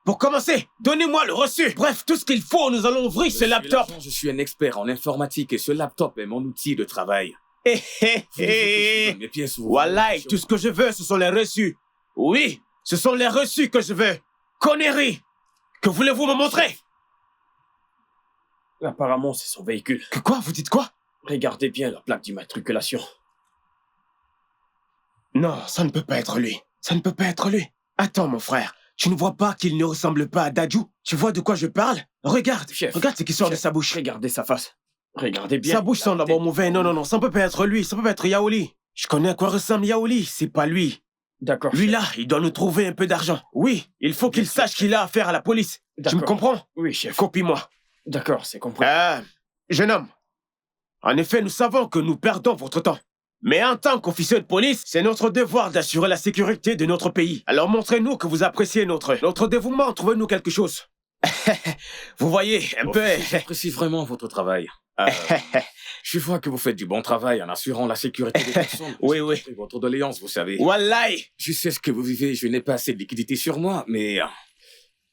Pour commencer, donnez-moi le reçu! Bref, tout ce qu'il faut, nous allons ouvrir ce laptop! Je suis un expert en informatique et ce laptop est mon outil de travail. Hé Mes pièces, vous Wallah, tout ce que je veux, ce sont les reçus. Oui, ce sont les reçus que je veux. Conneries! Que voulez-vous me montrer? Apparemment, c'est son véhicule. Quoi? Vous dites quoi? Regardez bien la plaque d'immatriculation. Non, ça ne peut pas être lui. Ça ne peut pas être lui. Attends, mon frère. Tu ne vois pas qu'il ne ressemble pas à Dadju? Tu vois de quoi je parle? Regarde, Chef. Regarde ce qui sort de sa bouche. Regardez sa face. Regardez bien. Sa bouche sent d'abord mauvais. Non, ça ne peut pas être lui. Ça ne peut pas être Yaoli. Je connais à quoi ressemble Yaoli. C'est pas lui. D'accord. Lui là, il doit nous trouver un peu d'argent. Oui, il faut qu'il sache qu'il a affaire à la police. Tu me comprends? Oui, chef. Copie-moi. D'accord, c'est compris. Jeune homme. En effet, nous savons que nous perdons votre temps. Mais en tant qu'officier de police, c'est notre devoir d'assurer la sécurité de notre pays. Alors montrez-nous que vous appréciez notre dévouement, trouvez-nous quelque chose. Vous voyez, un peu... J'apprécie vraiment votre travail. Je vois que vous faites du bon travail en assurant la sécurité des personnes. Oui, oui. C'est votre doléance, vous savez. Wallahi! Je sais ce que vous vivez, je n'ai pas assez de liquidité sur moi, mais...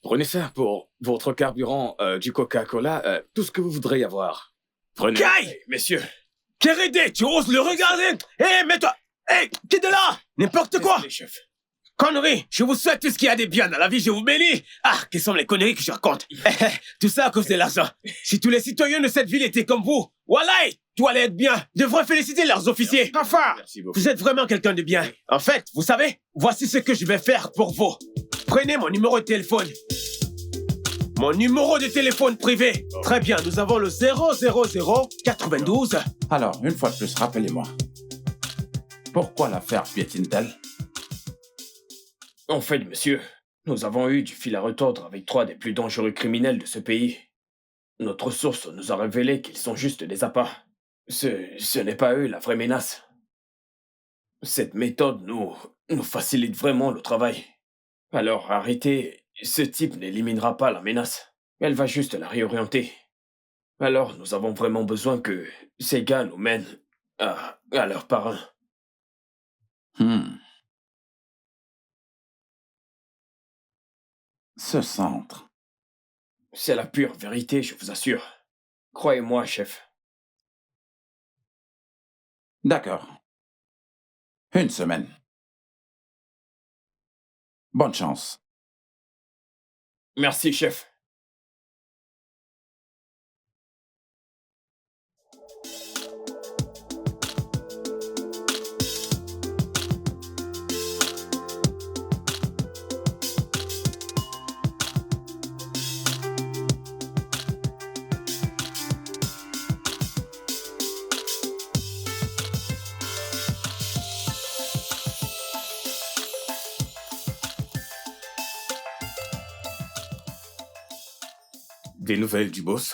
prenez ça pour votre carburant, du Coca-Cola, tout ce que vous voudrez avoir. Prenez. Kai! Messieurs, Kérédé, tu oses le regarder? Hé, mets-toi! Hé, quitte de là! N'importe quoi! les chefs. Conneries! Je vous souhaite tout ce qu'il y a de bien dans la vie, je vous bénis! Ah, quelles sont les conneries que je raconte? Tout ça à cause de l'argent. Si tous les citoyens de cette ville étaient comme vous, wallahi, tout allait être bien. Devraient féliciter leurs officiers. Enfin, Merci beaucoup. vous êtes vraiment quelqu'un de bien. En fait, vous savez, voici ce que je vais faire pour vous. Prenez mon numéro de téléphone. Mon numéro de téléphone privé. Très bien, nous avons le 000 92. Alors, une fois de plus, rappelez-moi. Pourquoi l'affaire piétine-t-elle? En fait, monsieur, nous avons eu du fil à retordre avec 3 des plus dangereux criminels de ce pays. Notre source nous a révélé qu'ils sont juste des appâts. Ce n'est pas eux la vraie menace. Cette méthode nous facilite vraiment le travail. Alors arrêtez, ce type n'éliminera pas la menace. Elle va juste la réorienter. Alors nous avons vraiment besoin que ces gars nous mènent à leur parrain. Ce centre. C'est la pure vérité, je vous assure. Croyez-moi, chef. D'accord. Une semaine. Bonne chance. Merci, chef. Des nouvelles du boss?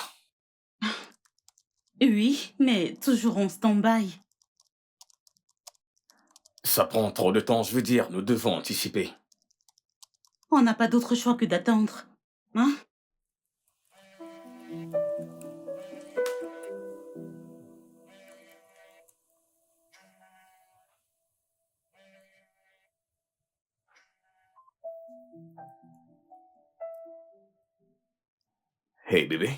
Oui, mais toujours en stand-by. Ça prend trop de temps, je veux dire, nous devons anticiper. On n'a pas d'autre choix que d'attendre. Hein? Hey bébé.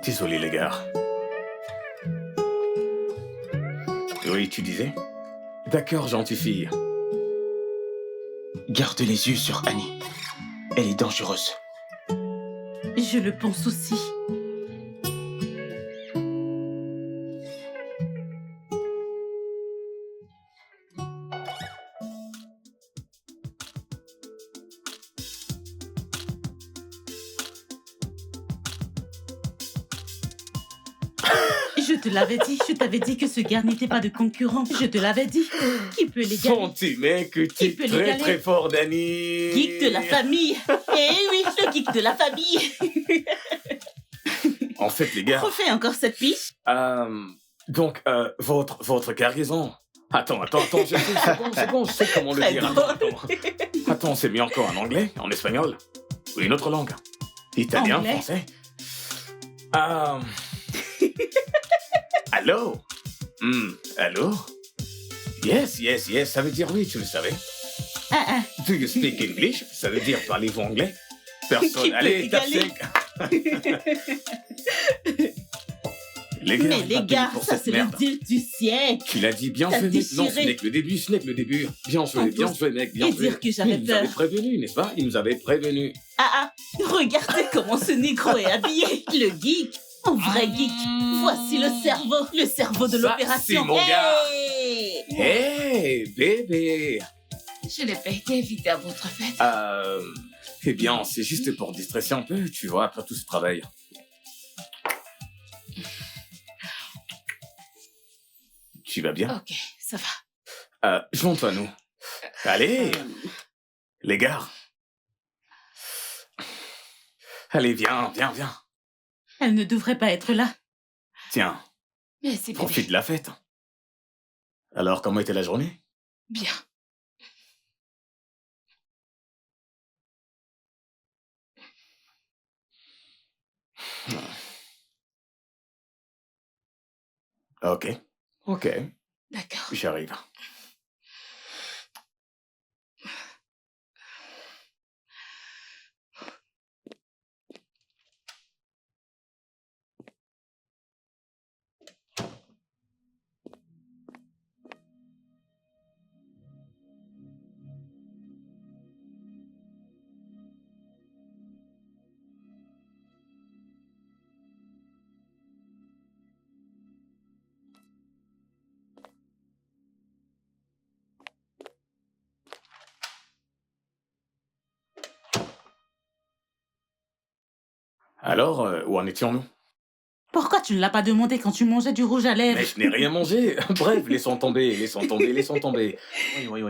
Désolé les gars. Oui, tu disais? D'accord, gentille fille. Gardez les yeux sur Annie. Elle est dangereuse. Je le pense aussi. Je te l'avais dit, je t'avais dit que ce gars n'était pas de concurrent. Je te l'avais dit. Qui peut l'égaler? Senti, mec, que tu es peut très l'égaler? très fort, Danny. Geek de la famille. Eh oui, le geek de la famille. En fait, les gars, Refais encore cette piche. donc, votre cargaison. Attends, je sais comment le Très dire. drôle. Attends, c'est mis encore en anglais, en espagnol, ou une autre langue? Italien, Anglais. français? Allô? Allô? Yes, ça veut dire oui, tu le savais. Do you speak English? Ça veut dire parlez-vous anglais? Qui Personne. peut Allez, tape l'égaler? 5. Les gars, Mais on va les payer gars, pour ça cette c'est le merde. deal du siècle. Tu l'as dit bien T'as fait, mec. Non, ce déchiré. n'est que le début, Bien joué, mec, bien Et joué. dire que j'avais Il nous avait peur. prévenu, n'est-ce pas? Il nous avait prévenu. Regardez comment ce négro est habillé. Le geek. Un vrai geek. Voici le cerveau de Ça, l'opération. c'est mon gars. Hey Hey, bébé. Je n'ai pas été invitée à votre fête. Eh bien, c'est juste pour déstresser un peu, tu vois, après tout ce travail. Tu vas bien? Ok, ça va. Joins-toi à nous. Allez, les gars. Allez, viens. Elle ne devrait pas être là. Tiens. Merci, bébé. Profite de la fête. Alors, comment était la journée? Bien. Ok. Ok. D'accord. J'arrive. Alors, où en étions-nous? Pourquoi tu ne l'as pas demandé quand tu mangeais du rouge à lèvres? Mais je n'ai rien mangé. Bref, laissons tomber, laissons tomber, laissons tomber. Oui.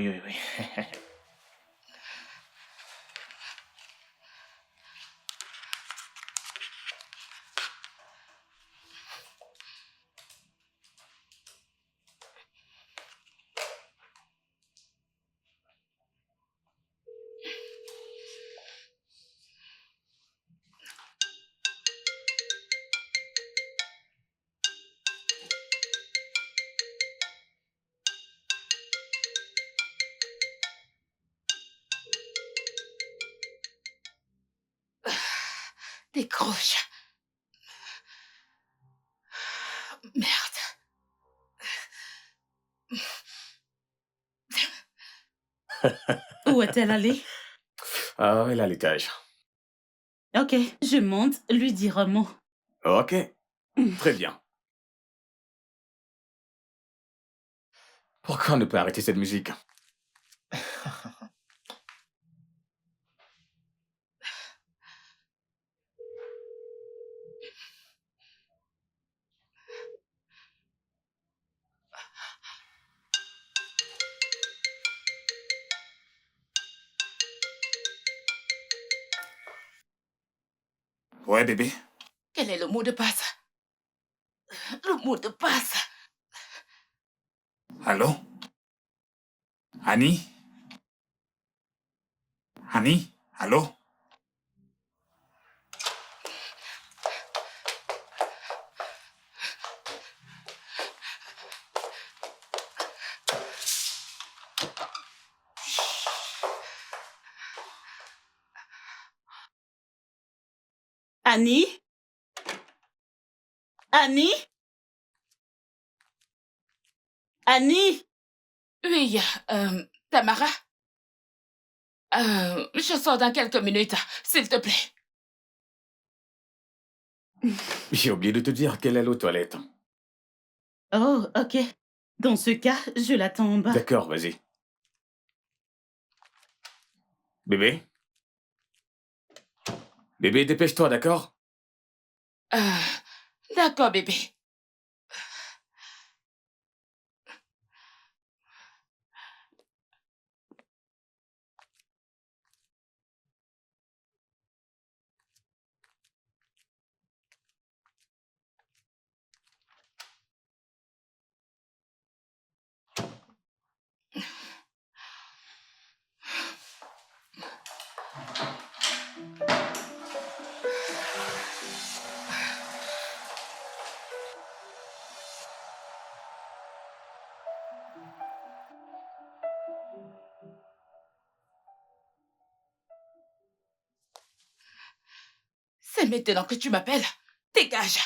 Décroche. Merde. Où est-elle allée? Ah, elle est à l'étage. Ok, je monte, lui dire un mot. Ok. Très bien. Pourquoi ne pas arrêter cette musique? Ouais, bébé. Quel est le mot de passe? Le mot de passe. Allô? Annie? Annie? Allô? Annie? Annie? Annie? Oui, Tamara? Je sors dans quelques minutes, s'il te plaît. J'ai oublié de te dire qu'elle est aux toilettes. Oh, ok. Dans ce cas, je l'attends en bas. D'accord, vas-y. Bébé? Bébé, dépêche-toi, d'accord? D'accord, bébé. C'est maintenant que tu m'appelles. Dégage.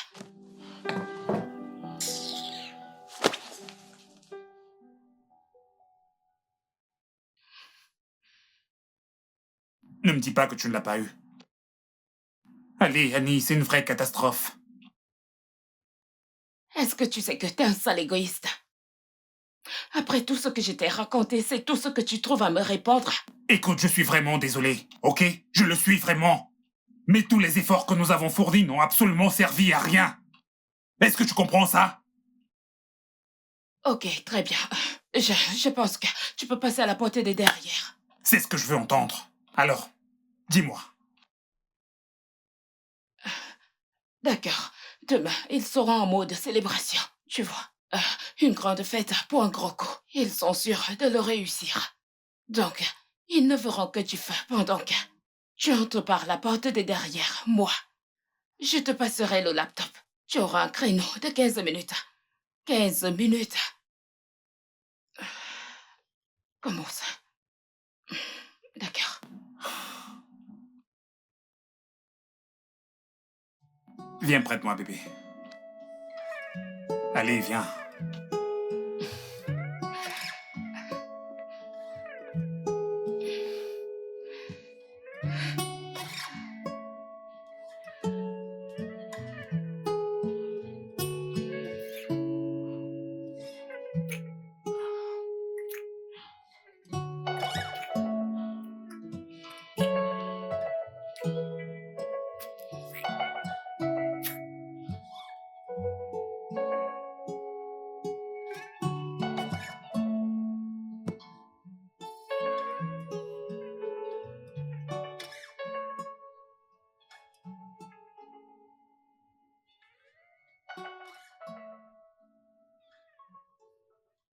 Ne me dis pas que tu ne l'as pas eu. Allez, Annie, c'est une vraie catastrophe. Est-ce que tu sais que t'es un sale égoïste? Après tout ce que je t'ai raconté, c'est tout ce que tu trouves à me répondre. Écoute, je suis vraiment désolé, ok? Je le suis vraiment. Mais tous les efforts que nous avons fournis n'ont absolument servi à rien. Est-ce que tu comprends ça? Ok, très bien. Je pense que tu peux passer à la portée des derrière. C'est ce que je veux entendre. Alors, dis-moi. D'accord. Demain, ils seront en mode célébration. Tu vois, une grande fête pour un gros coup. Ils sont sûrs de le réussir. Donc, ils ne verront que du feu pendant que tu entres par la porte de derrière, moi. Je te passerai le laptop. Tu auras un créneau de 15 minutes. 15 minutes. Comment ça? D'accord. Viens près de moi, bébé. Allez, viens.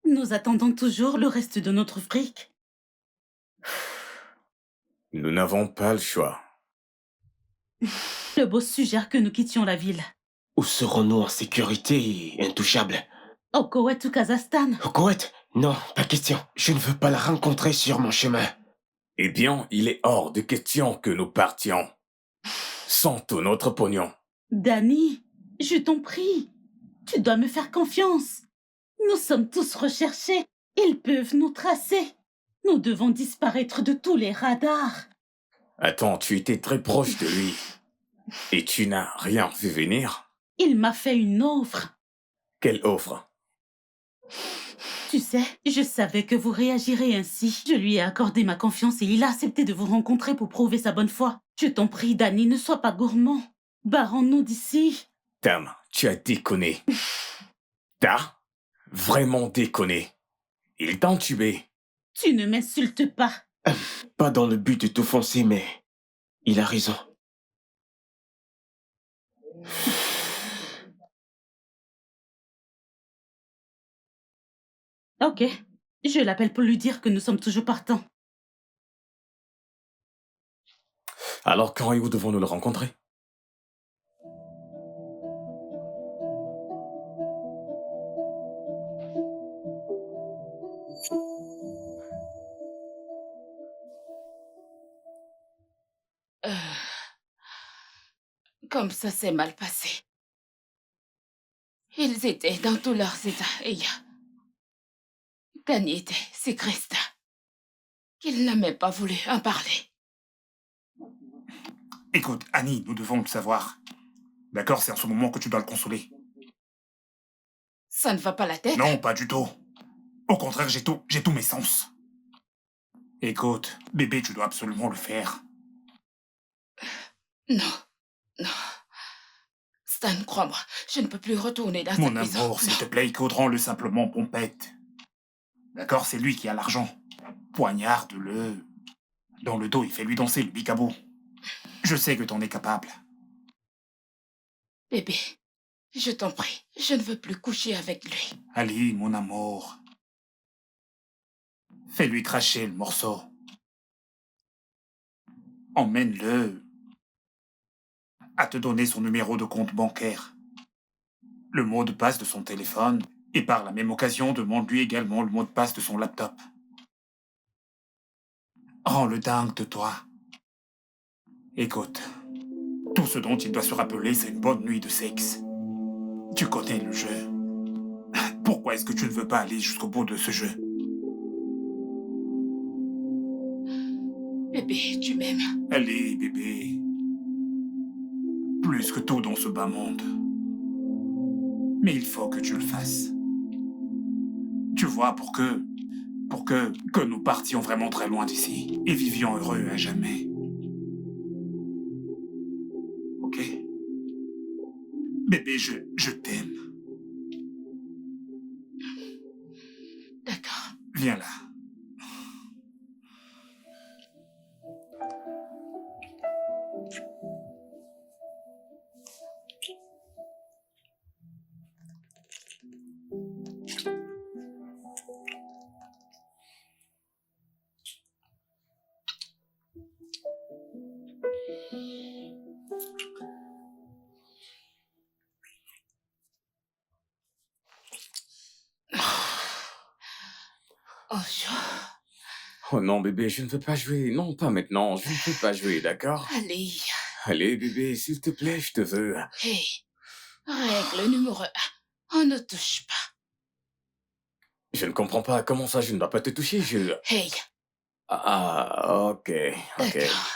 Nous attendons toujours le reste de notre fric. Nous n'avons pas le choix. Le boss suggère que nous quittions la ville. Où serons-nous en sécurité et intouchables? Au Koweït ou Kazakhstan. Au Koweït? Non, pas question. Je ne veux pas la rencontrer sur mon chemin. Eh bien, il est hors de question que nous partions. Sans tout notre pognon. Danny, je t'en prie. Tu dois me faire confiance. Nous sommes tous recherchés. Ils peuvent nous tracer. Nous devons disparaître de tous les radars. Attends, tu étais très proche de lui. Et tu n'as rien vu venir? Il m'a fait une offre. Quelle offre? Tu sais, je savais que vous réagirez ainsi. Je lui ai accordé ma confiance et il a accepté de vous rencontrer pour prouver sa bonne foi. Je t'en prie, Danny, ne sois pas gourmand. Barrons-nous d'ici. Tam, tu as déconné. T'as vraiment déconné. Il t'a entubé. Tu ne m'insultes pas. Pas dans le but de t'offenser, mais il a raison. Ok, je l'appelle pour lui dire que nous sommes toujours partants. Alors quand et où devons-nous le rencontrer? Euh, Comme ça s'est mal passé. Ils étaient dans tous leurs états et Danny était si triste qu'il n'a même pas voulu en parler. Écoute, Annie, nous devons le savoir. D'accord, c'est en ce moment que tu dois le consoler. Ça ne va pas la tête? Non, pas du tout. Au contraire, j'ai tous mes sens. Écoute, bébé, tu dois absolument le faire. Non, non. Stan, crois-moi, je ne peux plus retourner dans Mon cette maison. amour, s'il te plaît, écoute, rends-le simplement pompette. D'accord, c'est lui qui a l'argent. Poignarde-le. Dans le dos, il fait lui danser le bicabou. Je sais que t'en es capable. Bébé, je t'en prie, je ne veux plus coucher avec lui. Ali, mon amour. Fais-lui cracher le morceau. Emmène-le à te donner son numéro de compte bancaire, le mot de passe de son téléphone, et par la même occasion, demande-lui également le mot de passe de son laptop. Rends-le dingue de toi. Écoute, tout ce dont il doit se rappeler, c'est une bonne nuit de sexe. Tu connais le jeu. Pourquoi est-ce que tu ne veux pas aller jusqu'au bout de ce jeu? Bébé, tu m'aimes. Allez, bébé. Plus que tout dans ce bas monde. Mais il faut que tu le fasses. Tu vois, pour que nous partions vraiment très loin d'ici et vivions heureux à jamais. Ok? Bébé, je t'aime. D'accord. Viens là. Oh non, bébé, je ne veux pas jouer. Non, pas maintenant. Je ne veux pas jouer, d'accord? Allez. Allez, bébé, s'il te plaît, je te veux. Hey, règle numéro 1. On ne touche pas. Je ne comprends pas. Comment ça, je ne dois pas te toucher? Hey, Ah, ok. d'accord.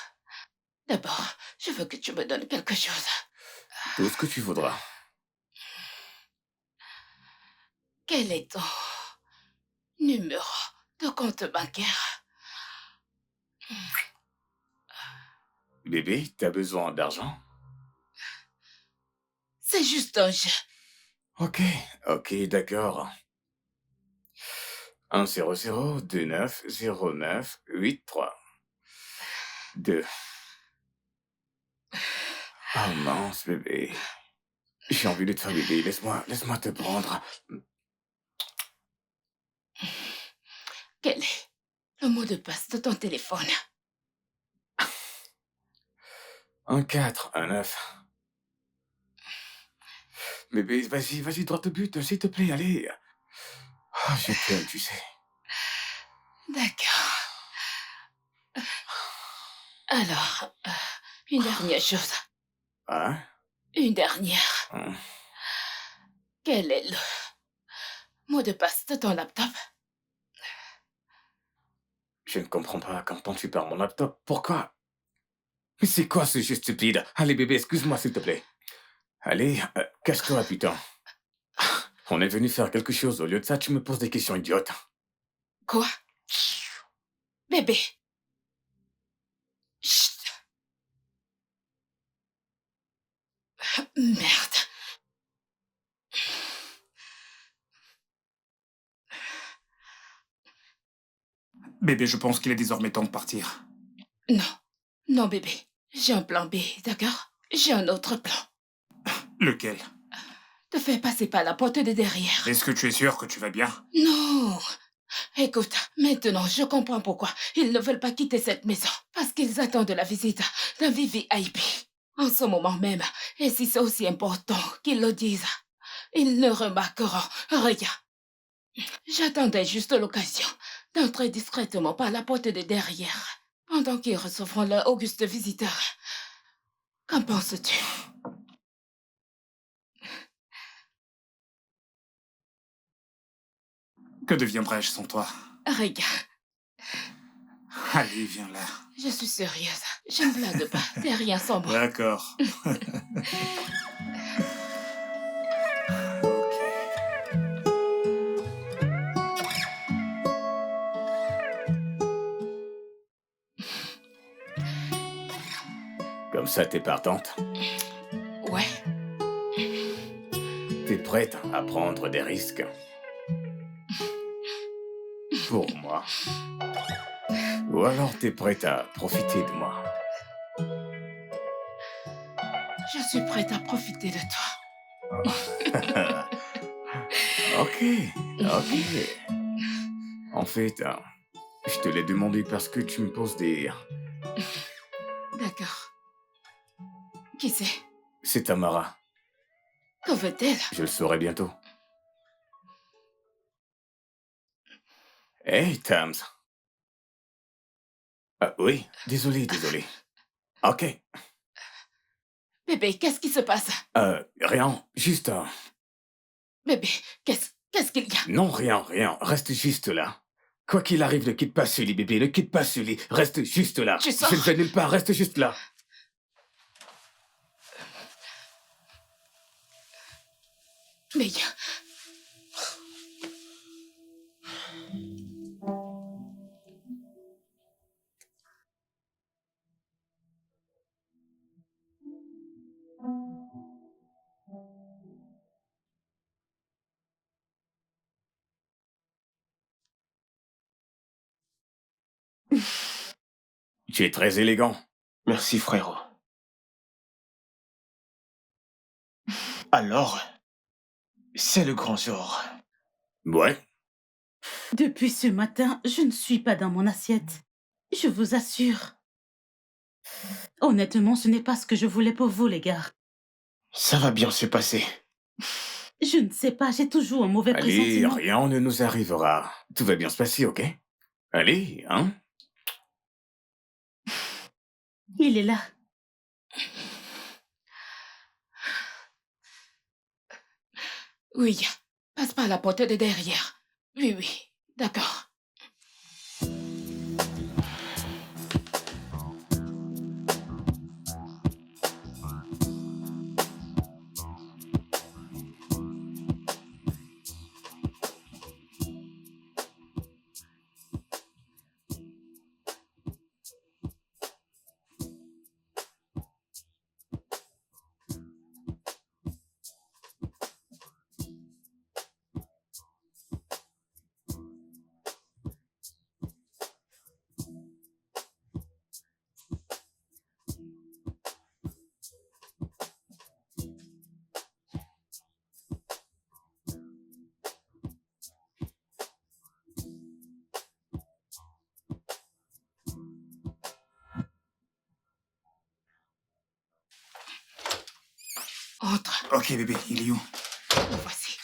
D'abord, je veux que tu me donnes quelque chose. Tout ce que tu voudras. Quel est ton numéro de compte bancaire? Bébé, t'as besoin d'argent? C'est juste un jeu. Ok, d'accord. 100290983. 2. Oh mince, bébé. J'ai envie de te faire bébé. Laisse-moi te prendre. Quel est le mot de passe de ton téléphone? 1419. Bébé, vas-y, droit au but, s'il te plaît, allez. Ah, je t'aime, tu sais. D'accord. Alors, une dernière chose. Hein? Une dernière. Hum. Quel est le mot de passe de ton laptop? Je ne comprends pas. Quand tu perds mon laptop, pourquoi? Mais c'est quoi ce jeu stupide? Allez, bébé, excuse-moi, s'il te plaît. Allez, cache-toi, putain. On est venu faire quelque chose. Au lieu de ça, tu me poses des questions idiotes. Quoi? Bébé. Chut. Merde. Bébé, je pense qu'il est désormais temps de partir. Non. Non, bébé. J'ai un plan B, d'accord? J'ai un autre plan. Lequel? Te fais passer par la porte de derrière. Est-ce que tu es sûr que tu vas bien? Non. Écoute, maintenant, je comprends pourquoi ils ne veulent pas quitter cette maison. Parce qu'ils attendent la visite d'un VIP. En ce moment même, et si c'est aussi important qu'ils le disent, ils ne remarqueront rien. J'attendais juste l'occasion d'entrer discrètement par la porte de derrière, pendant qu'ils recevront leur auguste visiteur. Qu'en penses-tu? Que deviendrais-je sans toi? Regarde, Allez, viens là. je suis sérieuse. Je ne blague pas. T'es rien sans moi. D'accord. Comme ça, t'es partante? Ouais. T'es prête à prendre des risques? Pour moi? Ou alors t'es prête à profiter de moi? Je suis prête à profiter de toi. Ok. En fait, je te l'ai demandé parce que tu me poses des... D'accord. Qui c'est? C'est Tamara. Que veut-elle? Je le saurai bientôt. Hey, Tams. Ah, oui, désolé. Ok. Bébé, qu'est-ce qui se passe? Rien, juste... Bébé, qu'est-ce qu'il y a? Non, rien. Reste juste là. Quoi qu'il arrive, ne quitte pas Sully, bébé. Ne quitte pas Sully. Reste juste là. Tu sors? Je ne vais nulle part. Reste juste là. Mais... Tu es très élégant. Merci, frérot. Alors, c'est le grand jour. Ouais. Depuis ce matin, je ne suis pas dans mon assiette. Je vous assure. Honnêtement, ce n'est pas ce que je voulais pour vous, les gars. Ça va bien se passer. Je ne sais pas, j'ai toujours un mauvais Allez, pressentiment. rien ne nous arrivera. Tout va bien se passer, ok? Allez, hein? Il est là. Oui, passe par la porte de derrière. Oui, oui, d'accord. Entre. Ok, bébé, il est où? Le voici.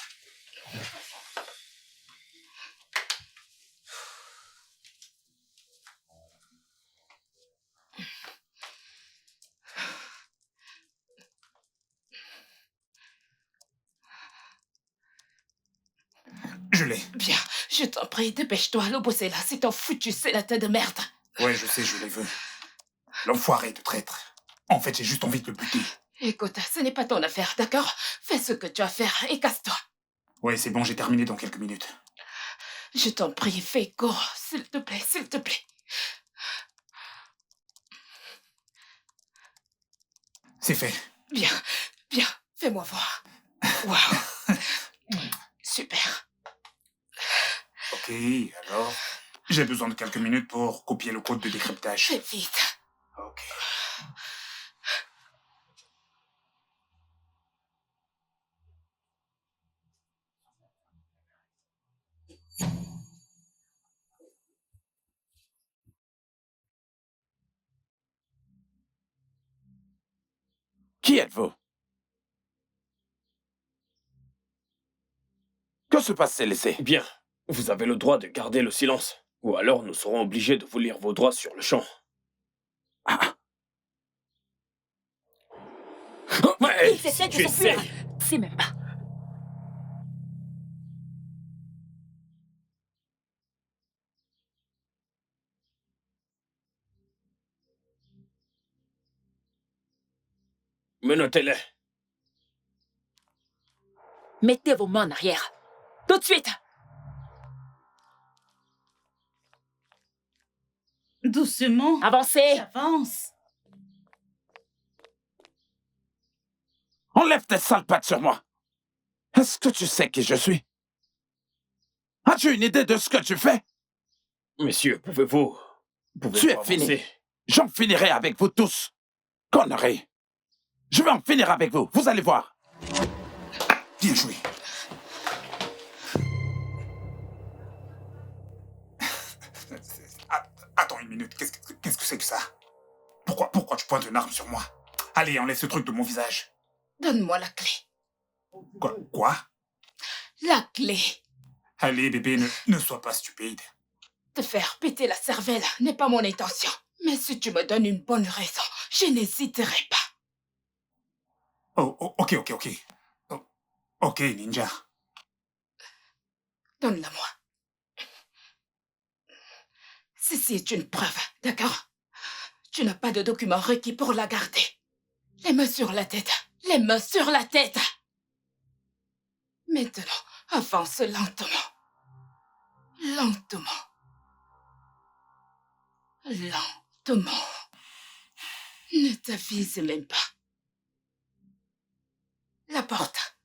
Je l'ai. Bien, je t'en prie, dépêche-toi, l'opposé là, c'est ton foutu sénateur de merde. Ouais, je sais, je les veux. L'enfoiré de traître. En fait, j'ai juste envie de le buter. Écoute, ce n'est pas ton affaire, d'accord? Fais ce que tu as à faire et casse-toi. Ouais, c'est bon, j'ai terminé dans quelques minutes. Je t'en prie, fais court, s'il te plaît, s'il te plaît. C'est fait. Bien, bien, fais-moi voir. Waouh. Super. Ok, alors... J'ai besoin de quelques minutes pour copier le code de décryptage. Fais vite. Ok. Qui êtes-vous? Que se passe-t-il ici? Bien, vous avez le droit de garder le silence. Ou alors nous serons obligés de vous lire vos droits sur le champ. Ah, Ouais, Ils essaient de tu s'enfuir. essaies. C'est même pas. Menottez-les. Mettez vos mains en arrière. Tout de suite. Doucement. Avancez. J'avance. enlève tes sales pattes sur moi. Est-ce que tu sais qui je suis? As-tu une idée de ce que tu fais? Messieurs, pouvez-vous Tu es fini. avancer? J'en finirai avec vous tous. Conneries. Je vais en finir avec vous. Vous allez voir. Bien joué. Attends une minute, qu'est-ce que c'est que ça? Pourquoi tu pointes une arme sur moi? Allez, enlève ce truc de mon visage. Donne-moi la clé. Quoi? La clé. Allez, bébé, ne sois pas stupide. Te faire péter la cervelle n'est pas mon intention. Mais si tu me donnes une bonne raison, je n'hésiterai pas. Ok. Oh, ok, ninja. Donne-la-moi. Ceci est une preuve, d'accord? Tu n'as pas de document requis pour la garder. Les mains sur la tête. Les mains sur la tête. Maintenant, avance lentement. Lentement. Lentement. Ne t'avise même pas. La porte.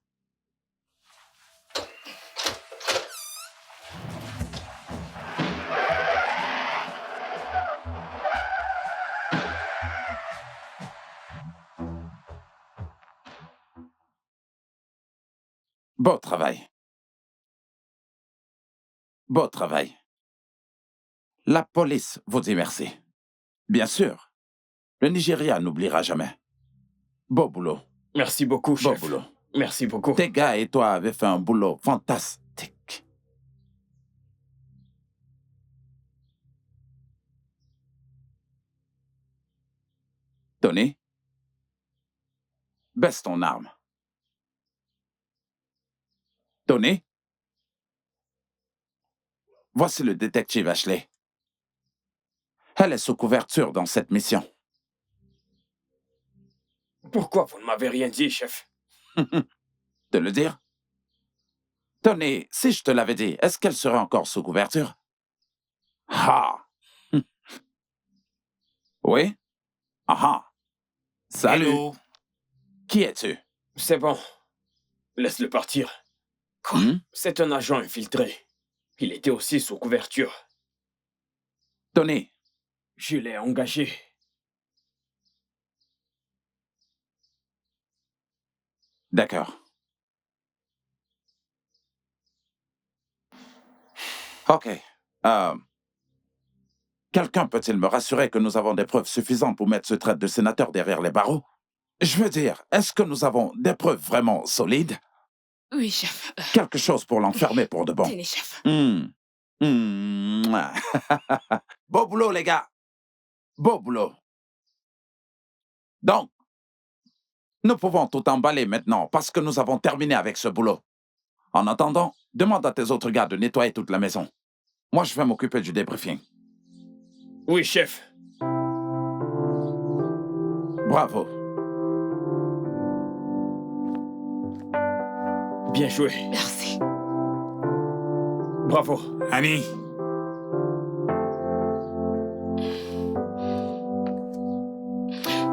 Beau travail. Beau travail. La police vous dit merci. Bien sûr. Le Nigeria n'oubliera jamais. Beau boulot. Merci beaucoup, Beau chef. boulot. Merci beaucoup. Tes gars et toi avez fait un boulot fantastique. Tony, baisse ton arme. Tony, voici le détective Ashley. Elle est sous couverture dans cette mission. Pourquoi vous ne m'avez rien dit, chef? De le dire? Tony, si je te l'avais dit, est-ce qu'elle serait encore sous couverture? Ah! Oui? Ah! Salut! Hello. Qui es-tu? C'est bon. Laisse-le partir. Quoi? C'est un agent infiltré. Il était aussi sous couverture. Tony, Je l'ai engagé. d'accord. OK. Quelqu'un peut-il me rassurer que nous avons des preuves suffisantes pour mettre ce traître de sénateur derrière les barreaux? Je veux dire, est-ce que nous avons des preuves vraiment solides? Oui, chef. Quelque chose pour l'enfermer pour de bon. Tenez, chef. Beau boulot, les gars. Beau boulot. Donc, nous pouvons tout emballer maintenant parce que nous avons terminé avec ce boulot. En attendant, demande à tes autres gars de nettoyer toute la maison. Moi, je vais m'occuper du débriefing. Oui, chef. Bravo. Bien joué. Merci. Bravo. Annie,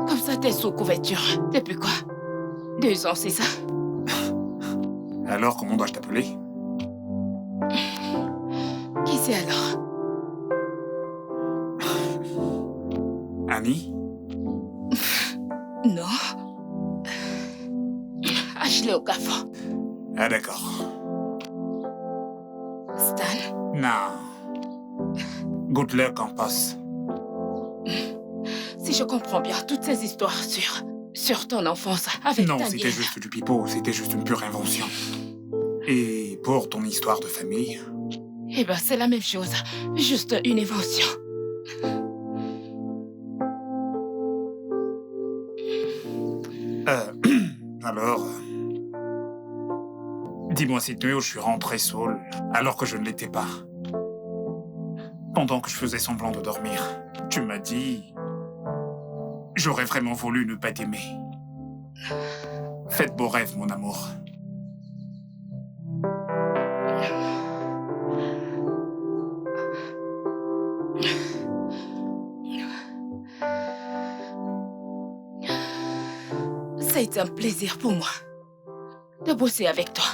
Comme ça, t'es sous couverture. Depuis quoi? 2 ans, c'est ça? alors comment dois-je t'appeler? Qui c'est alors? Annie? Non. Ashley Okafor. Ah d'accord. Stan. Non. Good luck en passe. Si je comprends bien, toutes ces histoires sur ton enfance avec Non, Daniel. c'était juste du pipeau, c'était juste une pure invention. Et pour ton histoire de famille, Eh ben, c'est la même chose. Juste une invention. alors... Dis-moi cette nuit où je suis rentré seul, alors que je ne l'étais pas. Pendant que je faisais semblant de dormir, tu m'as dit... J'aurais vraiment voulu ne pas t'aimer. Faites beaux rêves, mon amour. Ça a été un plaisir pour moi de bosser avec toi.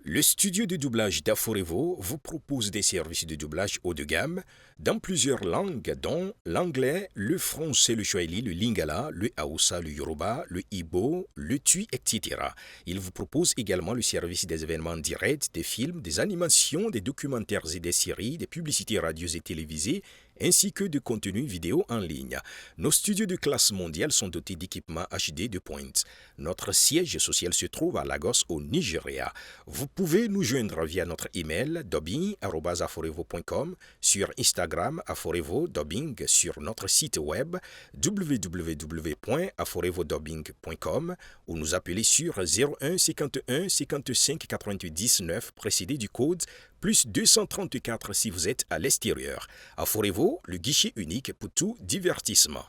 Le studio de doublage d'Aforevo vous propose des services de doublage haut de gamme dans plusieurs langues, dont l'anglais, le français, le swahili, le lingala, le hausa, le yoruba, le igbo, le tui, etc. Il vous propose également le service des événements directs, des films, des animations, des documentaires et des séries, des publicités radios et télévisées, ainsi que de contenus vidéo en ligne. Nos studios de classe mondiale sont dotés d'équipements HD de pointe. Notre siège social se trouve à Lagos, au Nigeria. Vous pouvez nous joindre via notre email dubbing@aforevo.com, sur Instagram Aforevo Dubbing, sur notre site web www.aforevodubbing.com ou nous appeler sur 01 51 55 99 précédé du code plus 234 si vous êtes à l'extérieur. Aforevo, le guichet unique pour tout divertissement.